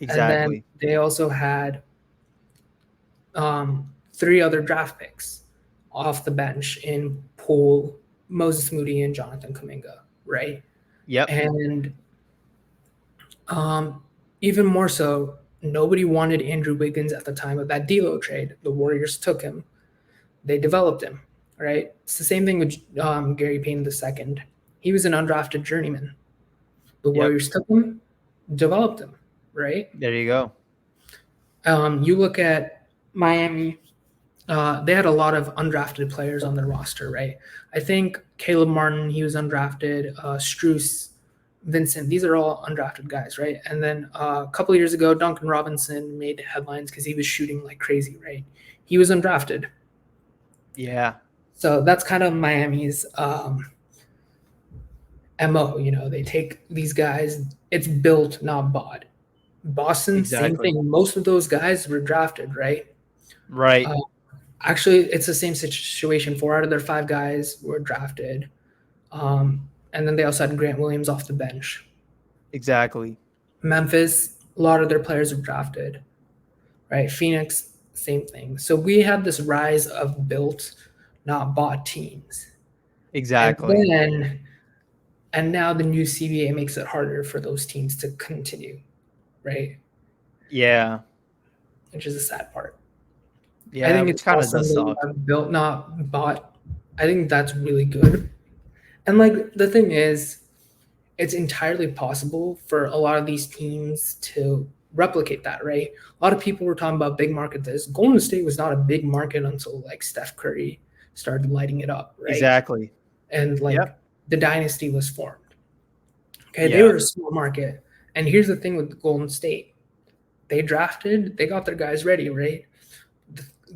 And then Exactly. they also had 3 other draft picks off the bench in Poole, Moses Moody, and Jonathan Kuminga, right? Yep. And um, even more so, nobody wanted Andrew Wiggins at the time of that D'Lo trade. The Warriors took him. They developed him, right? It's the same thing with Gary Payton II. He was an undrafted journeyman. The Yep. Warriors took him, developed him, right? There you go. You look at Miami. They had a lot of undrafted players on their roster, right? I think Caleb Martin, he was undrafted. Struess, Vincent, these are all undrafted guys, right? And then a couple of years ago, Duncan Robinson made headlines because he was shooting like crazy, right? He was undrafted. Yeah. So that's kind of Miami's MO. They take these guys, it's built, not bought. Boston, same Exactly. thing. Most of those guys were drafted, right? Right. Uh, Actually, it's the same situation. 4 out of their 5 guys were drafted. And then they also had Grant Williams off the bench. Exactly. Memphis, a lot of their players were drafted, right? Phoenix, same thing. So we had this rise of built, not bought teams. And Exactly. then, and now the new CBA makes it harder for those teams to continue, right? Yeah. Which is a sad part. I Yeah. think Which it's kind of awesome does that you suck. have built, not bought. I think that's really good. And like the thing is, it's entirely possible for a lot of these teams to replicate that, right? A lot of people were talking about big market this. Golden State was not a big market until like Steph Curry started lighting it up, right? Exactly. And like Yep. the dynasty was formed. Okay, they Yeah. were a small market. And here's the thing with Golden State. They got their guys ready, right?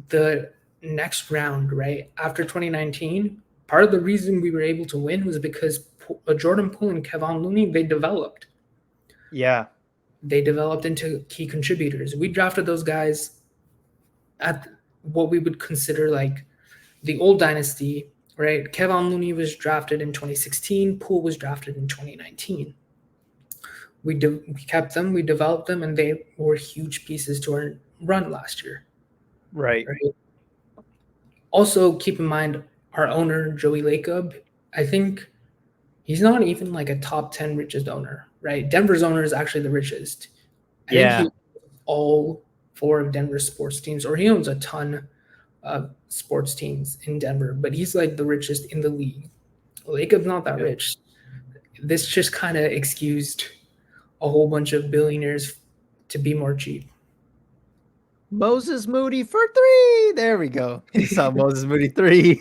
The next round, right? After 2019, part of the reason we were able to win was because Jordan Poole and Kevon Looney, they developed. Yeah. They developed into key contributors. We drafted those guys at what we would consider like the old dynasty, right? Kevon Looney was drafted in 2016. Poole was drafted in 2019. We kept them, we developed them, and they were huge pieces to our run last year, Right. right? Also, keep in mind our owner Joey Lacob. I think he's not even like a top 10 richest owner, right? Denver's owner is actually the richest. I think he Yeah. owns all 4 of Denver's sports teams, or he owns a ton of sports teams in Denver, but he's like the richest in the league. Lacob's not that Yep. rich. This just kind of excused a whole bunch of billionaires to be more cheap. Moses Moody for three. There we go. You saw Moses Moody three.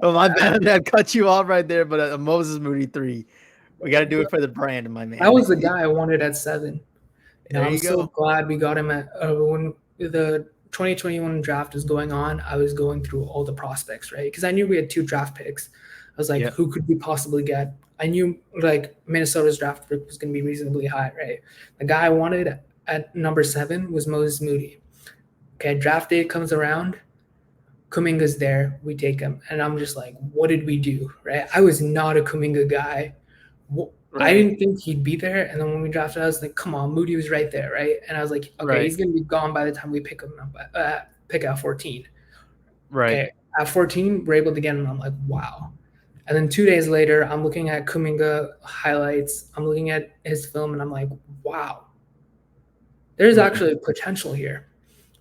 Oh, my bad. I cut you off right there, but Moses Moody three. We got to do it for the brand, my That man. was the guy I wanted at 7. There I'm you so go. glad we got him at when the 2021 draft is going on. I was going through all the prospects, right? Because I knew we had 2 draft picks. I was like, Yep. who could we possibly get? I knew like Minnesota's draft pick was going to be reasonably high, right? The guy I wanted at number 7 was Moses Moody. Okay, draft day comes around. Kuminga's there. We take him. And I'm just like, what did we do? Right? I was not a Kuminga guy. I Right. didn't think he'd be there. And then when we drafted, I was like, come on, Moody was right there, right? And I was like, okay, Right. he's going to be gone by the time we pick him up, pick out 14. Right. Okay, at 14, we're able to get him. I'm like, wow. And then 2 days later, I'm looking at Kuminga highlights. I'm looking at his film, and I'm like, wow, there's Mhm. actually potential here.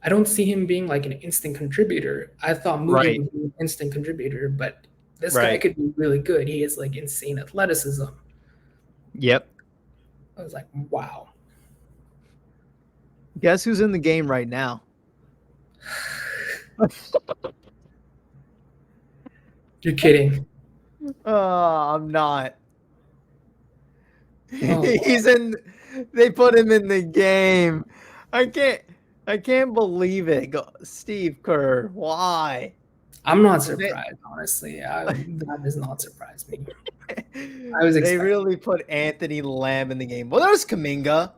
I don't see him being like an instant contributor. I thought Moody Right. would be an instant contributor, but this guy Right. could be really good. He has like insane athleticism. Yep. I was like, wow. Guess who's in the game right now? You're kidding. I'm not. Oh, He's in. They put him in the game. I can't. I can't believe it. Steve Kerr. Why? I'm not They, surprised, honestly. That does not surprise me. I was they expecting. really put Anthony Lamb in the game. Well, there's Kaminga.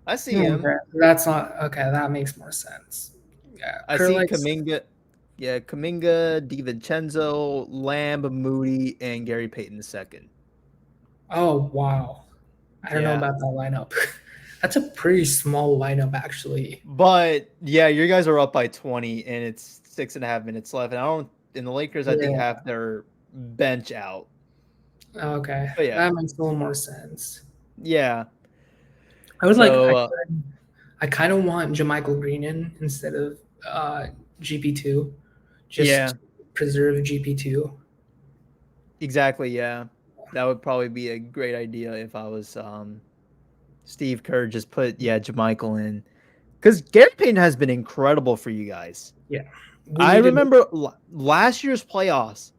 I see him. Okay, that's not okay. That makes more sense. Yeah, I see Kurlik's. Kaminga. Yeah, Kaminga, DiVincenzo, Lamb, Moody, and Gary Payton II. Oh wow, I don't know Yeah. about that lineup. That's a pretty small lineup, actually. But yeah, you guys are up by 20 and it's 6.5 minutes left. And I don't in the Lakers, I think Yeah. have their bench out. Okay, But yeah. that makes a little more sense. Yeah. I would like. So I kind of want Jamichael Green in instead of GP2, just yeah, to preserve GP2. exactly. Yeah. That would probably be a great idea if I was Steve Kerr. Just put Jamichael in. Because Gary Payton has been incredible for you guys. Yeah, we I needed. remember last year's playoffs,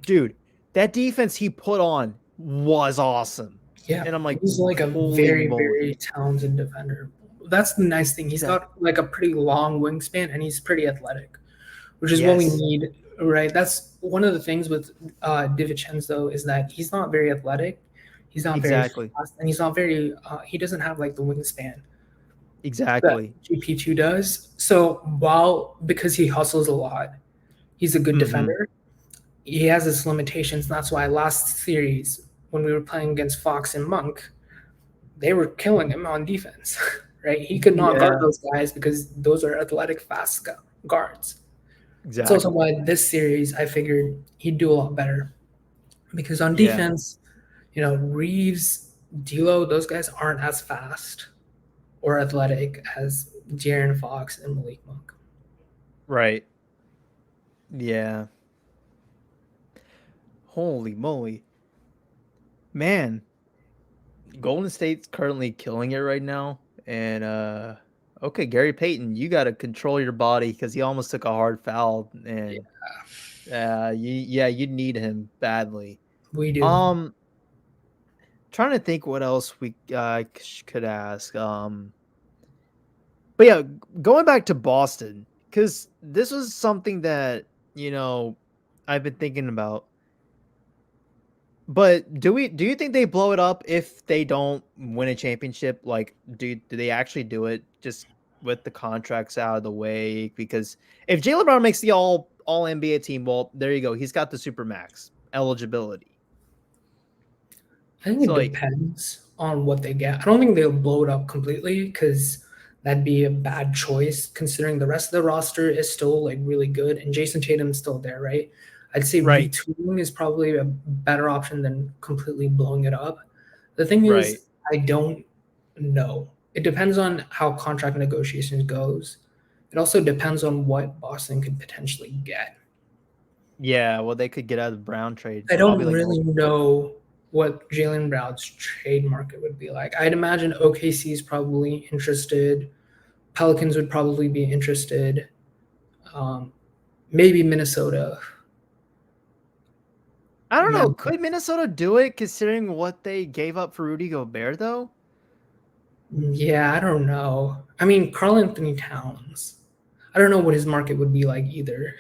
dude. That defense he put on was awesome. Yeah, And I'm like, he's like a holy very, moly. very talented defender. That's the nice thing. He's got like a pretty long wingspan and he's pretty athletic, which is what we need, right? That's one of the things with DiVincenzo is that he's not very athletic. He's not very fast, and he's not very. He doesn't have like the wingspan that Exactly. GP2 does. So because he hustles a lot, he's a good defender. He has his limitations. And that's why last series when we were playing against Fox and Monk, they were killing him on defense, right? He could not guard those guys because those are athletic, fast guards. Exactly. That's also why this series I figured he'd do a lot better because on defense, Reeves, D'Lo, those guys aren't as fast or athletic as De'Aaron Fox and Malik Monk. Right. Yeah. Holy moly. Man, Golden State's currently killing it right now. And okay, Gary Payton, you got to control your body because he almost took a hard foul. And you need him badly. We do. Trying to think what else we could ask. But yeah, going back to Boston, because this was something that I've been thinking about. But do you think they blow it up if they don't win a championship? Like, do they actually do it just with the contracts out of the way? Because if Jaylen Brown makes the all NBA team, well, there you go. He's got the supermax eligibility. I think it depends on what they get. I don't think they'll blow it up completely because that'd be a bad choice considering the rest of the roster is still like really good and Jason Tatum's still there, right? I'd say retooling is probably a better option than completely blowing it up. The thing is, I don't know. It depends on how contract negotiations goes. It also depends on what Boston could potentially get. Yeah, well, they could get out of the Brown trade. I don't really know what Jaylen Brown's trade market would be like. I'd imagine OKC is probably interested. Pelicans would probably be interested. Maybe Minnesota. I don't know. Could Minnesota do it considering what they gave up for Rudy Gobert, though? Yeah, I don't know. I mean, Karl Anthony Towns. I don't know what his market would be like either.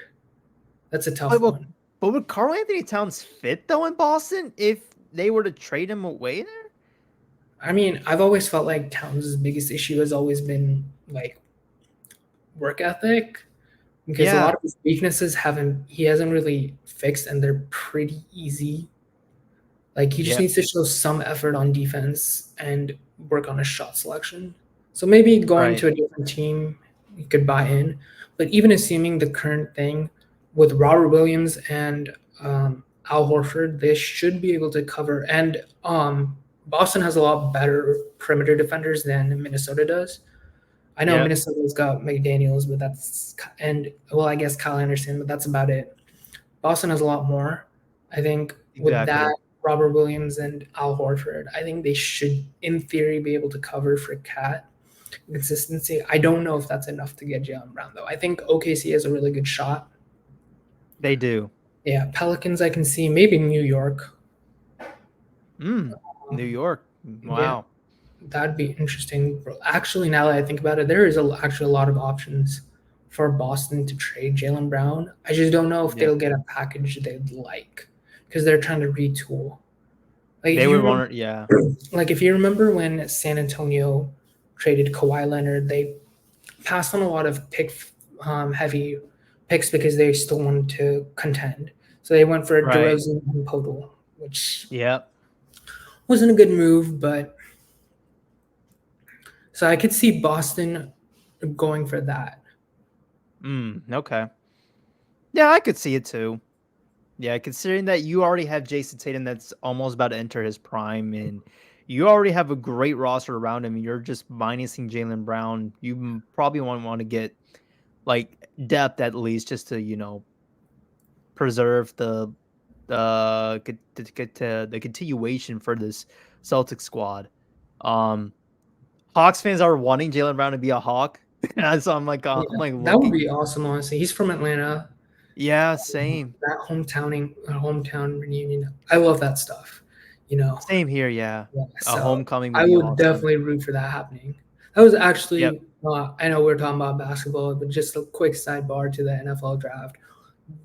That's a tough one. But would Karl Anthony Towns fit, though, in Boston if they were to trade him away there? I mean, I've always felt like Towns' biggest issue has always been, like, work ethic. Because a lot of his weaknesses he hasn't really fixed, and they're pretty easy. Like, he just needs to show some effort on defense and work on his shot selection. So maybe going to a different team, you could buy in. But even assuming the current thing with Robert Williams and Al Horford, they should be able to cover. And Boston has a lot better perimeter defenders than Minnesota does. I know Yep. Minnesota's got McDaniels, but and well, I guess Kyle Anderson, but that's about it. Boston has a lot more. I think with that, Exactly. Robert Williams and Al Horford, I think they should, in theory, be able to cover for Cat consistency. I don't know if that's enough to get Jaylen Brown, though. I think OKC has a really good shot. They do. Yeah, Pelicans, I can see. Maybe New York. New Um, York. yeah, Wow. that'd be interesting. Actually, now that I think about it, there is actually a lot of options for Boston to trade Jaylen Brown. I just don't know if Yep. they'll get a package they'd like because they're trying to retool. Like if They you would remember, want to, yeah. like if you remember when San Antonio traded Kawhi Leonard, they passed on a lot of heavy picks because they still wanted to contend. So they went for Right. DeRozan and Podol, which Yep. wasn't a good move, but so I could see Boston going for that. Okay. Yeah, I could see it too. Yeah, considering that you already have Jason Tatum that's almost about to enter his prime, and you already have a great roster around him, and you're just minusing Jaylen Brown, you probably want to get like depth at least just to preserve the continuation for this Celtic squad. Um, Hawks fans are wanting Jaylen Brown to be a Hawk, and so Yeah, I'm like that would looking. be awesome. Honestly, he's from Atlanta. Yeah, same, That hometown reunion. I love that stuff. You know, same here. Yeah, yeah, a so homecoming would I be would awesome. definitely root for that happening. That was Yep. actually, I know we're talking about basketball, but just a quick sidebar to the NFL draft.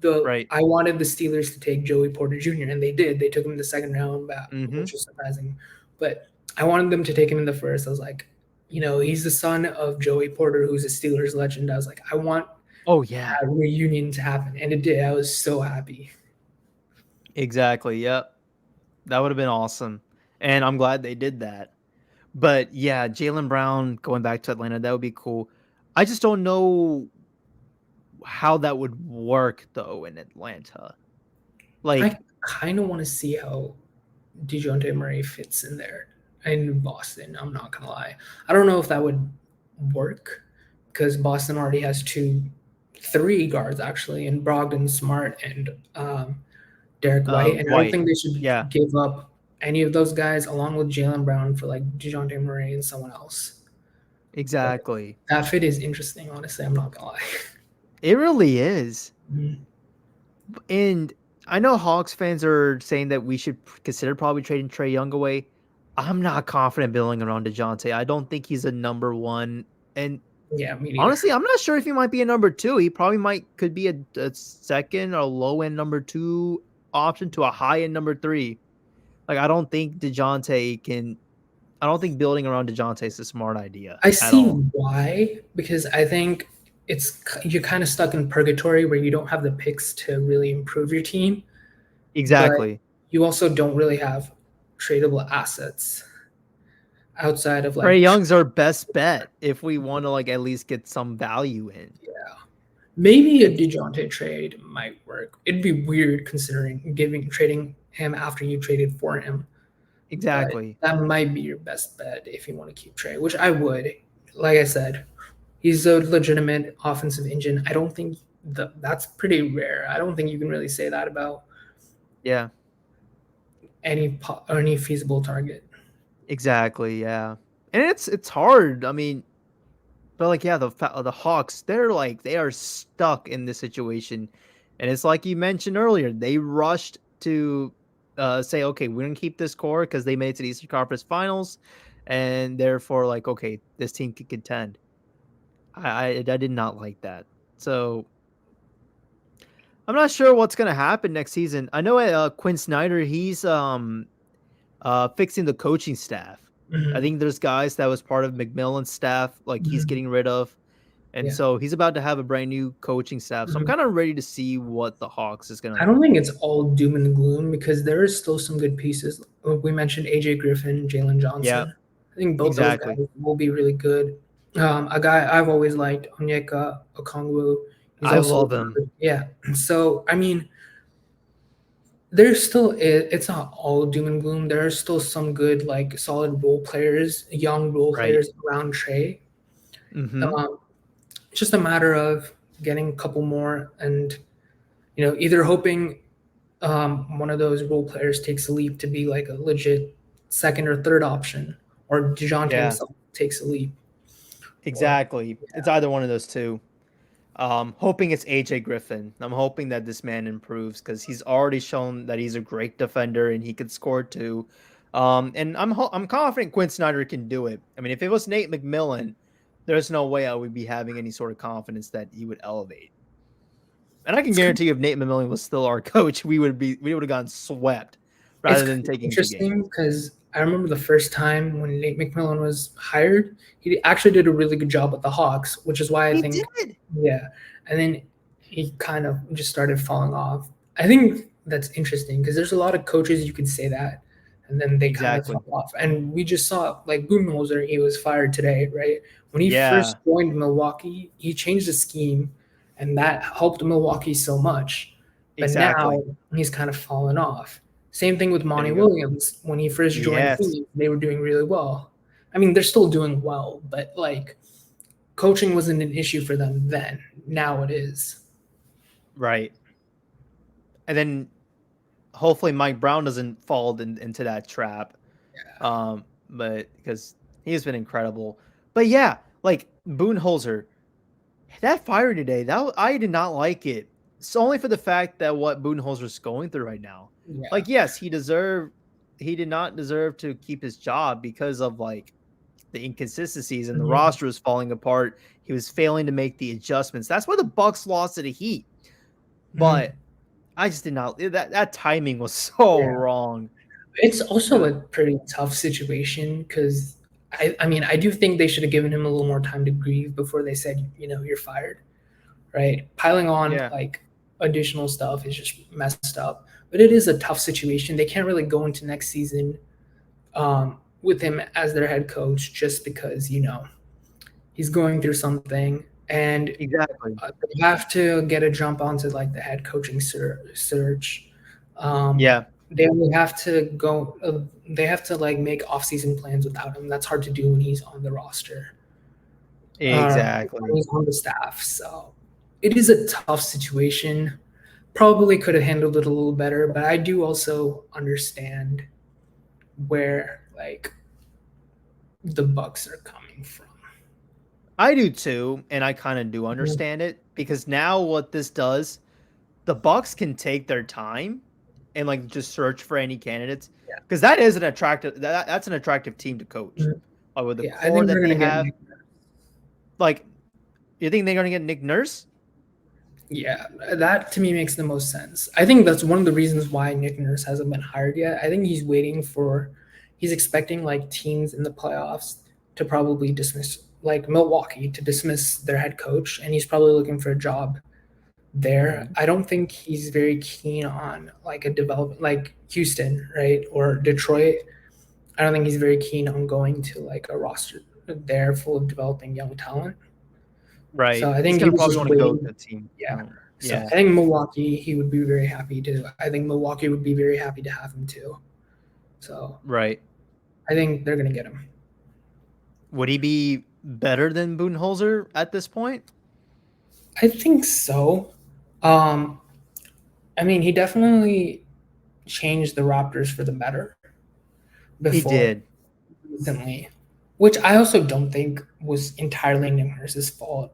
Right. I wanted the Steelers to take Joey Porter Jr. and they did. They took him in the second round, Mm-hmm. which was surprising. But I wanted them to take him in the first. I was like, he's the son of Joey Porter, who's a Steelers legend. I was like, I want Oh yeah. that reunion to happen, and it did. I was so happy. Exactly. Yep. That would have been awesome, and I'm glad they did that. But yeah, Jaylen Brown going back to Atlanta, that would be cool. I just don't know how that would work though in Atlanta. I Like kind of want to see how DeJounte Murray fits in there in Boston. I'm not gonna lie. I don't know if that would work because Boston already has three guards actually, in Brogdon, Smart, and Derek White, and I don't White. think they should Yeah, give up any of those guys along with Jaylen Brown for like DeJounte Murray and someone else. But exactly. that fit is interesting, honestly. I'm not gonna lie. It really is. Mhm. And I know Hawks fans are saying that we should consider probably trading Trey Young away. I'm not confident building around DeJounte. I don't think he's a number one. And Yeah, me neither. honestly, I'm not sure if he might be a number two. He probably could be a second or low end number two option to a high end number three. Like I don't think DeJounte can. I don't think building around DeJounte is a smart idea I at see all. why, because I think you're kind of stuck in purgatory where you don't have the picks to really improve your team, but Exactly. you also don't really have tradable assets outside of Trey like Young's our best bet if we want to like at least get some value in. yeah, maybe a It's DeJounte trade might work. It'd be weird considering trading him after you traded for him, but exactly. that might be your best bet if you want to keep Trey, which I would. Like I said, he's a legitimate offensive engine. I don't think that's pretty rare. I don't think you can really say that about Yeah. any feasible target. Exactly. Yeah. And it's hard. I mean, but like yeah, the Hawks, they are stuck in this situation, and it's like you mentioned earlier, they rushed to say, okay, we're gonna keep this core because they made it to the Eastern Conference Finals, and therefore like okay, this team can contend. I did not like that. So I'm not sure what's gonna happen next season. I know Quinn Snyder, he's fixing the coaching staff. I Mhm, think there's guys that was part of McMillan's staff, like he's mhm, getting rid of. And yeah. so he's about to have a brand new coaching staff. So I'm Mhm. kind of ready to see what the Hawks is I gonna. don't think it's all doom and gloom because there is still some good pieces. We mentioned AJ Griffin, Jalen Yeah, Johnson. I think both those exactly. guys will be really good. A guy I've always liked, Onyeka Okongwu. He's I also love him. good. Yeah. So I mean, there's still it's not all doom and gloom. There are still some good like solid role players, young role Right. players around Trey. Mm-hmm. Um, it's just a matter of getting a couple more, and either hoping one of those role players takes a leap to be like a legit second or third option, or Dejounte Yeah. himself takes a leap, or Exactly. It's either one of those two. Hoping it's AJ Griffin. I'm hoping that this man improves because he's already shown that he's a great defender and he could score too. And I'm confident Quinn Snyder can do it. I mean, if it was Nate McMillan, there's no way I would be having any sort of confidence that he would elevate. And I can it's kind guarantee if Nate McMillan was still our coach, we would have gotten swept it's rather kind than of taking 2 games. interesting because I remember the first time when Nate McMillan was hired, he actually did a really good job with the Hawks, which is why I He think, did. yeah. And then he kind of just started falling off. I think that's interesting because there's a lot of coaches you could say that, and then they kind of Exactly. fall off. And we just saw like Budenholzer, he was fired today, right? When he Yeah, first joined Milwaukee, he changed the scheme, and that helped Milwaukee so much. But now exactly. he's kind of fallen off. Same thing with There Monty you go. Williams. When he first joined Yes. Philly, they were doing really well. I mean, they're still doing well, but like coaching wasn't an issue for them then. Now it is. Right. And then hopefully Mike Brown doesn't fall into that trap. But because he's been incredible. But yeah, like Boonholzer, that fire today, I did not like it. It's only for the fact that what Boonholzer's going through right now. Yeah. Like, yes, he did not deserve to keep his job because of like the inconsistencies and the Mhm. roster was falling apart. He was failing to make the adjustments. That's why the Bucks lost to the Heat. Mhm. But I just did not that timing was so Yeah. wrong. It's also Uh, a pretty tough situation because I mean, I do think they should have given him a little more time to grieve before they said, you're fired, right? Piling on yeah, like additional stuff is just messed up. But it is a tough situation. They can't really go into next season with him as their head coach just because, he's going through something. And exactly. they have to get a jump onto like the head coaching search. Um, Yeah, they will have to go. They have to like make off-season plans without him. That's hard to do when he's on the roster, when exactly. he's on the staff. So it is a tough situation. Probably could have handled it a little better, but I do also understand where like the Bucks are coming from. I do too, and I kind of do Mhm. understand it because now what this does, the Bucks can take their time and like just search for any candidates because that's an attractive team to coach. Mhm. With the Yeah, I core think that they're they gonna get have, Nick. like you think they're gonna get Nick Nurse? Yeah, that to me makes the most sense. I think that's one of the reasons why Nick Nurse hasn't been hired yet. I think he's expecting like teams in the playoffs to probably dismiss, like Milwaukee, to dismiss their head coach, and he's probably looking for a job there. Mhm. I don't think he's very keen on like a development like Houston, right, or Detroit. I don't think he's very keen on going to like a roster there full of developing young talent. So Right. I He's think he gonna was probably just want to go waiting. to a team. Yeah. So Yeah. I think Milwaukee, he would be very happy to. I think Milwaukee would be very happy to have him too. So Right. I think they're gonna get him. Would he be better than Budenholzer at this point? I think so. Um, I mean, he definitely changed the Raptors for the better He before did. recently, which I also don't think was entirely Nick Nurse's fault.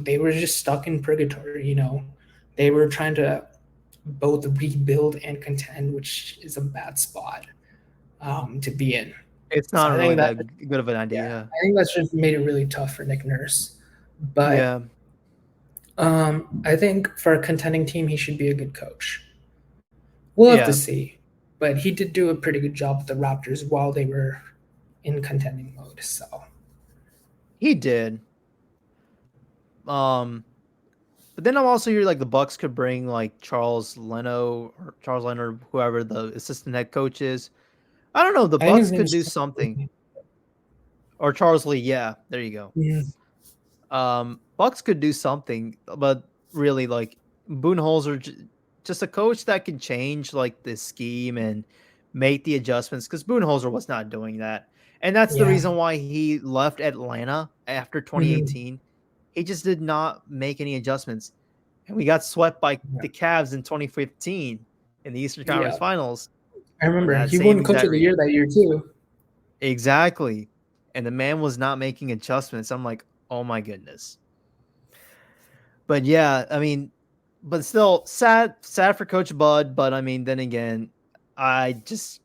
They were just stuck in purgatory. They were trying to both rebuild and contend, which is a bad spot to be in. It's So not I really think that, that good of an yeah, idea. I think that's just made it really tough for Nick Nurse. But Yeah. I think for a contending team, he should be a good coach. We'll have to Yeah. see. But he did do a pretty good job with the Raptors while they were in contending mode. So He did. Um but then I'm also hear like the Bucks could bring like Charles Leonard, whoever the assistant head coach is. I don't know. The I think his Bucks name could is. do something. Or Charles Lee. Yeah, there you go. Mhm. Bucks could do something, but really like Boonholzer. just a coach that can change like the scheme and make the adjustments because Budenholzer was not doing that. And that's the Yeah. reason why he left Atlanta after Mhm. 2018. He just did not make any adjustments. And we got swept by Yeah. the Cavs in 2015 in the Eastern Conference Yeah. Finals I for remember that he same won Coach exact of the Year reason. that year too. Exactly. And the man was not making adjustments. I'm like, oh my goodness. But yeah, I mean, but still sad for Coach Bud. But I mean, then again, I just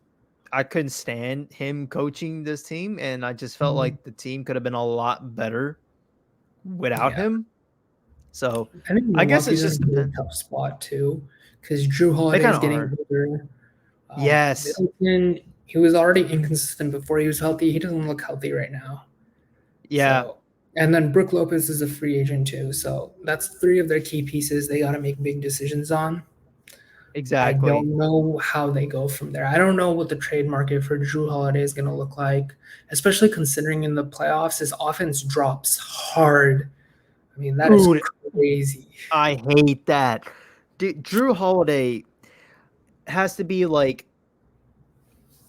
I couldn't stand him coaching this team, and I just felt Mhm. like the team could have been a lot better without Yeah. him. So I think I guess it Milwaukee's in a just really depends. tough spot too, because Drew They Holiday kind is of getting are. older. Yes. Middleton, he was already inconsistent before he was healthy. He doesn't look healthy right now. Yeah. So, and then Brooke Lopez is a free agent too. So that's three of their key pieces they got to make big decisions on. I Exactly. don't know how they go from there. I don't know what the trade market for Drew Holiday is going to look like, especially considering in the playoffs his offense drops hard. I mean, that is Dude, crazy. I hate that. Dude, Drew Holiday has to be like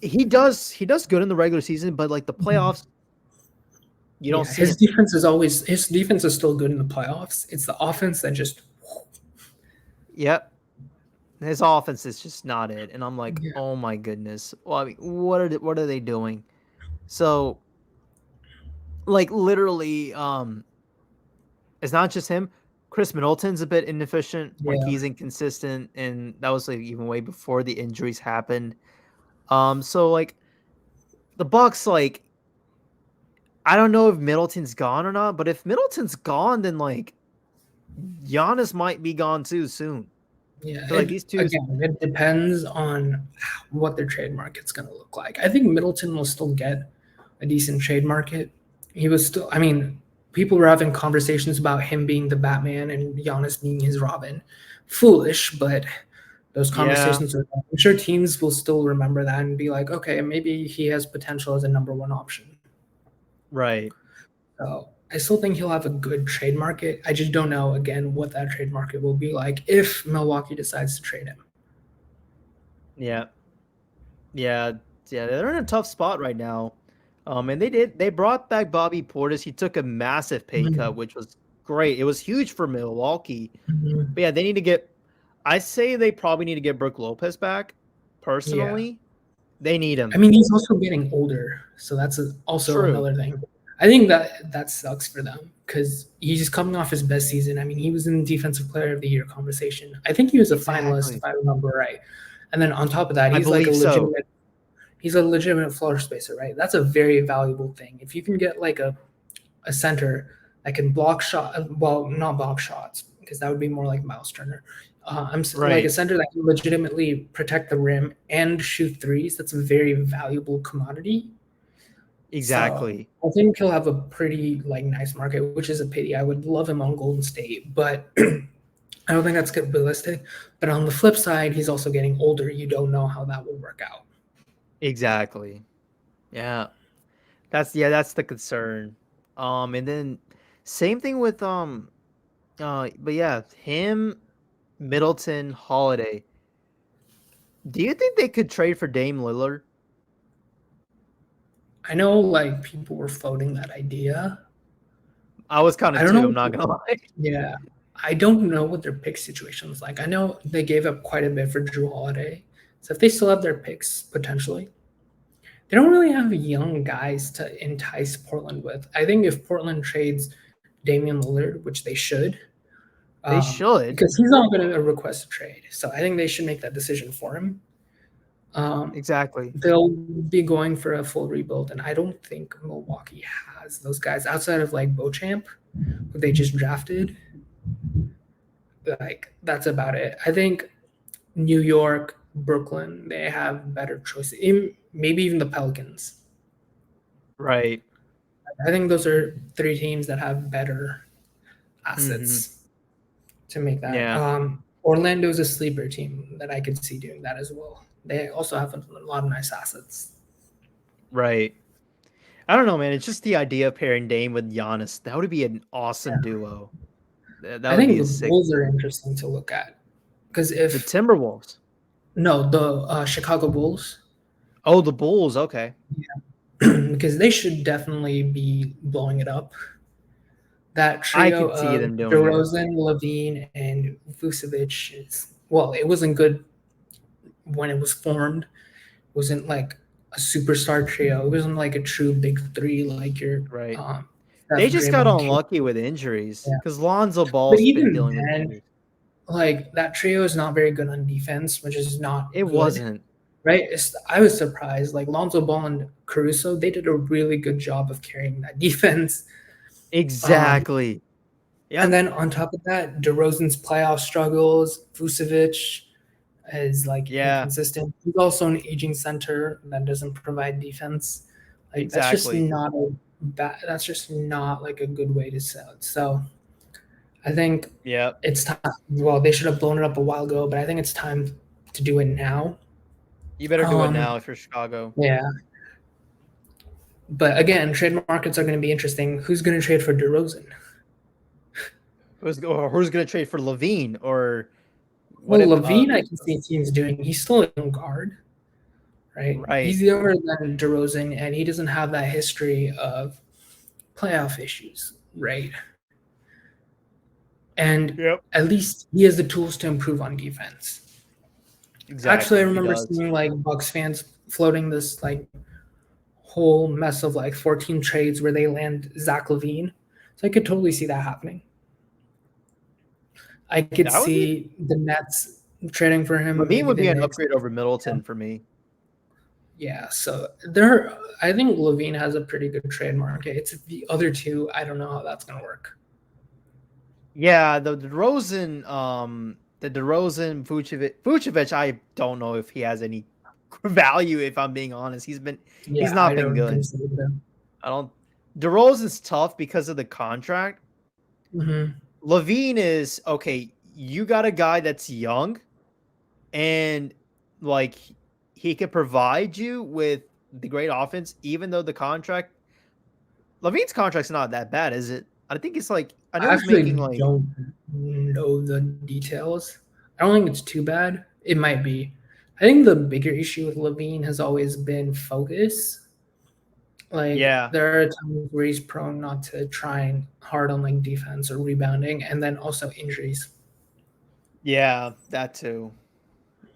he does good in the regular season, but like the Mhm. playoffs, you don't Yeah, see his him. defense is always his defense is still good in the playoffs. It's the offense that just Yep. His offense is just not it. And I'm like, yeah. oh my goodness. Well, I mean, what are they doing? So like literally, it's not just him. Chris Middleton's a bit inefficient. Like Yeah. he's inconsistent, and that was like even way before the injuries happened. So like the Bucks, like I don't know if Middleton's gone or not, but if Middleton's gone, then like Giannis might be gone too soon. Yeah, So like these two, it depends on what their trade market's going to look like. I think Middleton will still get a decent trade market. He was still, I mean, people were having conversations about him being the Batman and Giannis being his Robin. Foolish, but those yeah, conversations are. I'm sure teams will still remember that and be like, okay, maybe he has potential as a number one option. right, So I still think he'll have a good trade market. I just don't know again what that trade market will be like if Milwaukee decides to trade him. yeah, yeah, yeah. They're in a tough spot right now. And they brought back Bobby Portis. He took a massive pay cut, Mhm. which was great. It was huge for Milwaukee. Mhm. But yeah, they need to get. I say they probably need to get Brooke Lopez back. Yeah. Personally, they need I him. mean, he's also getting older, so that's also True. another thing. I think that sucks for them because he's just coming off his best season. I mean, he was in the Defensive Player of the Year conversation. I think he was a finalist, if Exactly. I remember right. And then on top of that, I believe so. he's a legitimate floor spacer, right? That's a very valuable thing. If you can get like a center that can block shot, well, not block shots because that would be more like Miles Turner. Like a Right. center that can legitimately protect the rim and shoot threes. That's a very valuable commodity. So Exactly. I think he'll have a pretty like nice market, which is a pity. I would love him on Golden State, but I don't think that's realistic. But on the flip side, he's also getting older. You don't know how that will work out. Exactly. Yeah. That's the concern. And then same thing with but yeah, him, Middleton, Holiday. Do you think they could trade for Dame Lillard? I know like people were floating that idea. I was kind I of don't too, know. I'm not gonna lie. Yeah, I don't know what their pick situation was like. I know they gave up quite a bit for Drew Holiday, so if they still have their picks potentially, they don't really have young guys to entice Portland with. I think if Portland trades Damian Lillard, which they should, They should. because he's not going to request a trade, so I think they should make that decision for him. Um, Exactly. they'll be going for a full rebuild, and I don't think Milwaukee has those guys outside of like Beauchamp, who they just drafted. Like that's about it. I think New York, Brooklyn, they have better choices. Maybe even the Pelicans. Right. I think those are three teams that have better Hmm. assets to make that. Yeah. Orlando's a sleeper team that I could see doing that as well. They also have a lot of nice assets. Right. I don't know, man. It's just the idea of pairing Dame with Giannis. That would be an awesome Yeah. duo. That I would think be a the sick Bulls are duo. interesting to look at. Because The if Timberwolves. no, the Chicago Bulls, Oh, the Bulls. Okay. because they should definitely be blowing it up. That I trio could see of them doing it. DeRozan, Levine, and Vucevic is, well, it wasn't good when it was formed. It wasn't like a superstar trio. It wasn't like a true big three like your Right. They Steph, just got Draymond, K. unlucky with injuries Yeah. because Lonzo But Ball's been even dealing with then, injuries. like that trio is not very good on defense, which is not It good, wasn't. right? I was surprised. Like Lonzo Ball and Caruso, they did a really good job of carrying that defense. Um, Exactly. and Yep. then on top of that, DeRozan's playoff struggles, Vucevic is like Yeah. inconsistent. He's also an aging center that doesn't provide defense. Like Exactly. that's just not like a good way to sell it. So I think Yep. it's time. Well, they should have blown it up a while ago, but I think it's time to do it now. You better do it Um, now if you're Chicago. yeah. But again, trade markets are going to be interesting. Who's going to trade for DeRozan? Who's going to trade for Levine or what Well, if Levine, I can see teams doing. He's still a young guard, right? right. He's younger than DeRozan, and he doesn't have that history of playoff issues, right? And Yep. at least he has the tools to improve on defense. Actually, I Exactly. He remember does. seeing like Bucks fans floating this like whole mess of like 14 trades where they land Zach Levine. So I could totally see that happening. I could That would be see the Nets trading for him, Levine maybe would the be an Knicks. upgrade over Yeah. Middleton for me. Yeah, so there, I think Levine has a pretty good trade market. It's the other two, I don't know how that's gonna work. Yeah, the DeRozan Vucevic, I don't know if he has any value. If I'm being honest, he's Yeah, not I been don't think good. so either. I don't. DeRozan's tough because of the contract. Mm-hmm. Levine is okay. You got a guy that's young and like he could provide you with the great offense, even though the contract Levine's contract's not that bad, is it? I think it's like I know I he's making actually like don't know the details. I don't think it's too bad. It might be. I think the bigger issue with Levine has always been focus. Like yeah, there are times where he's prone not to trying hard on like defense or rebounding, and then also injuries. yeah, that too.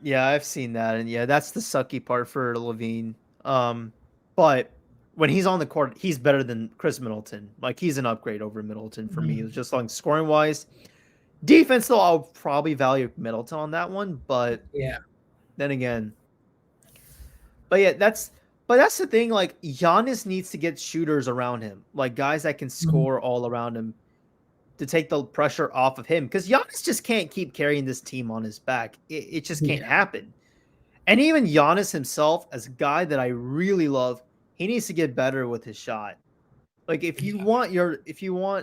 Yeah, I've seen that, and yeah, that's the sucky part for Levine. But when he's on the court, he's better than Chris Middleton. Like he's an upgrade over Middleton for me. Mhm. It's just like scoring wise, defense though, I'll probably value Middleton on that one. But Yeah. then again, but yeah, that's the thing. Like Giannis needs to get shooters around him, like guys that can Mhm. score all around him to take the pressure off of him. Because Giannis just can't keep carrying this team on his back. It just can't Yeah. happen. And even Giannis himself, as a guy that I really love, he needs to get better with his shot. Like Yeah. if you want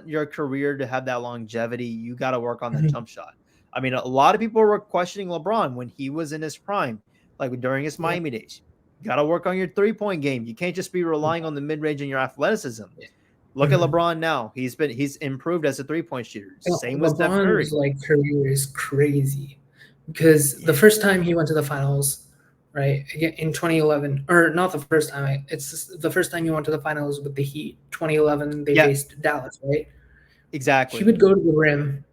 your career to have that longevity, you got to work on that Mhm. jump shot. I mean, a lot of people were questioning LeBron when he was in his prime, like during his Yeah. Miami days. You got to work on your 3-point game. You can't just be relying on the mid-range and your athleticism. Yeah. Look at Mhm. LeBron now. He's improved as a 3-point shooter. Same with Steph LeBron's Curry. like career is crazy because the Yeah. first time he went to the finals, right? Again in 2011, or not the first time. It's the first time he went to the finals with the Heat. 2011, they Yeah, faced Dallas, right? He exactly. would go to the rim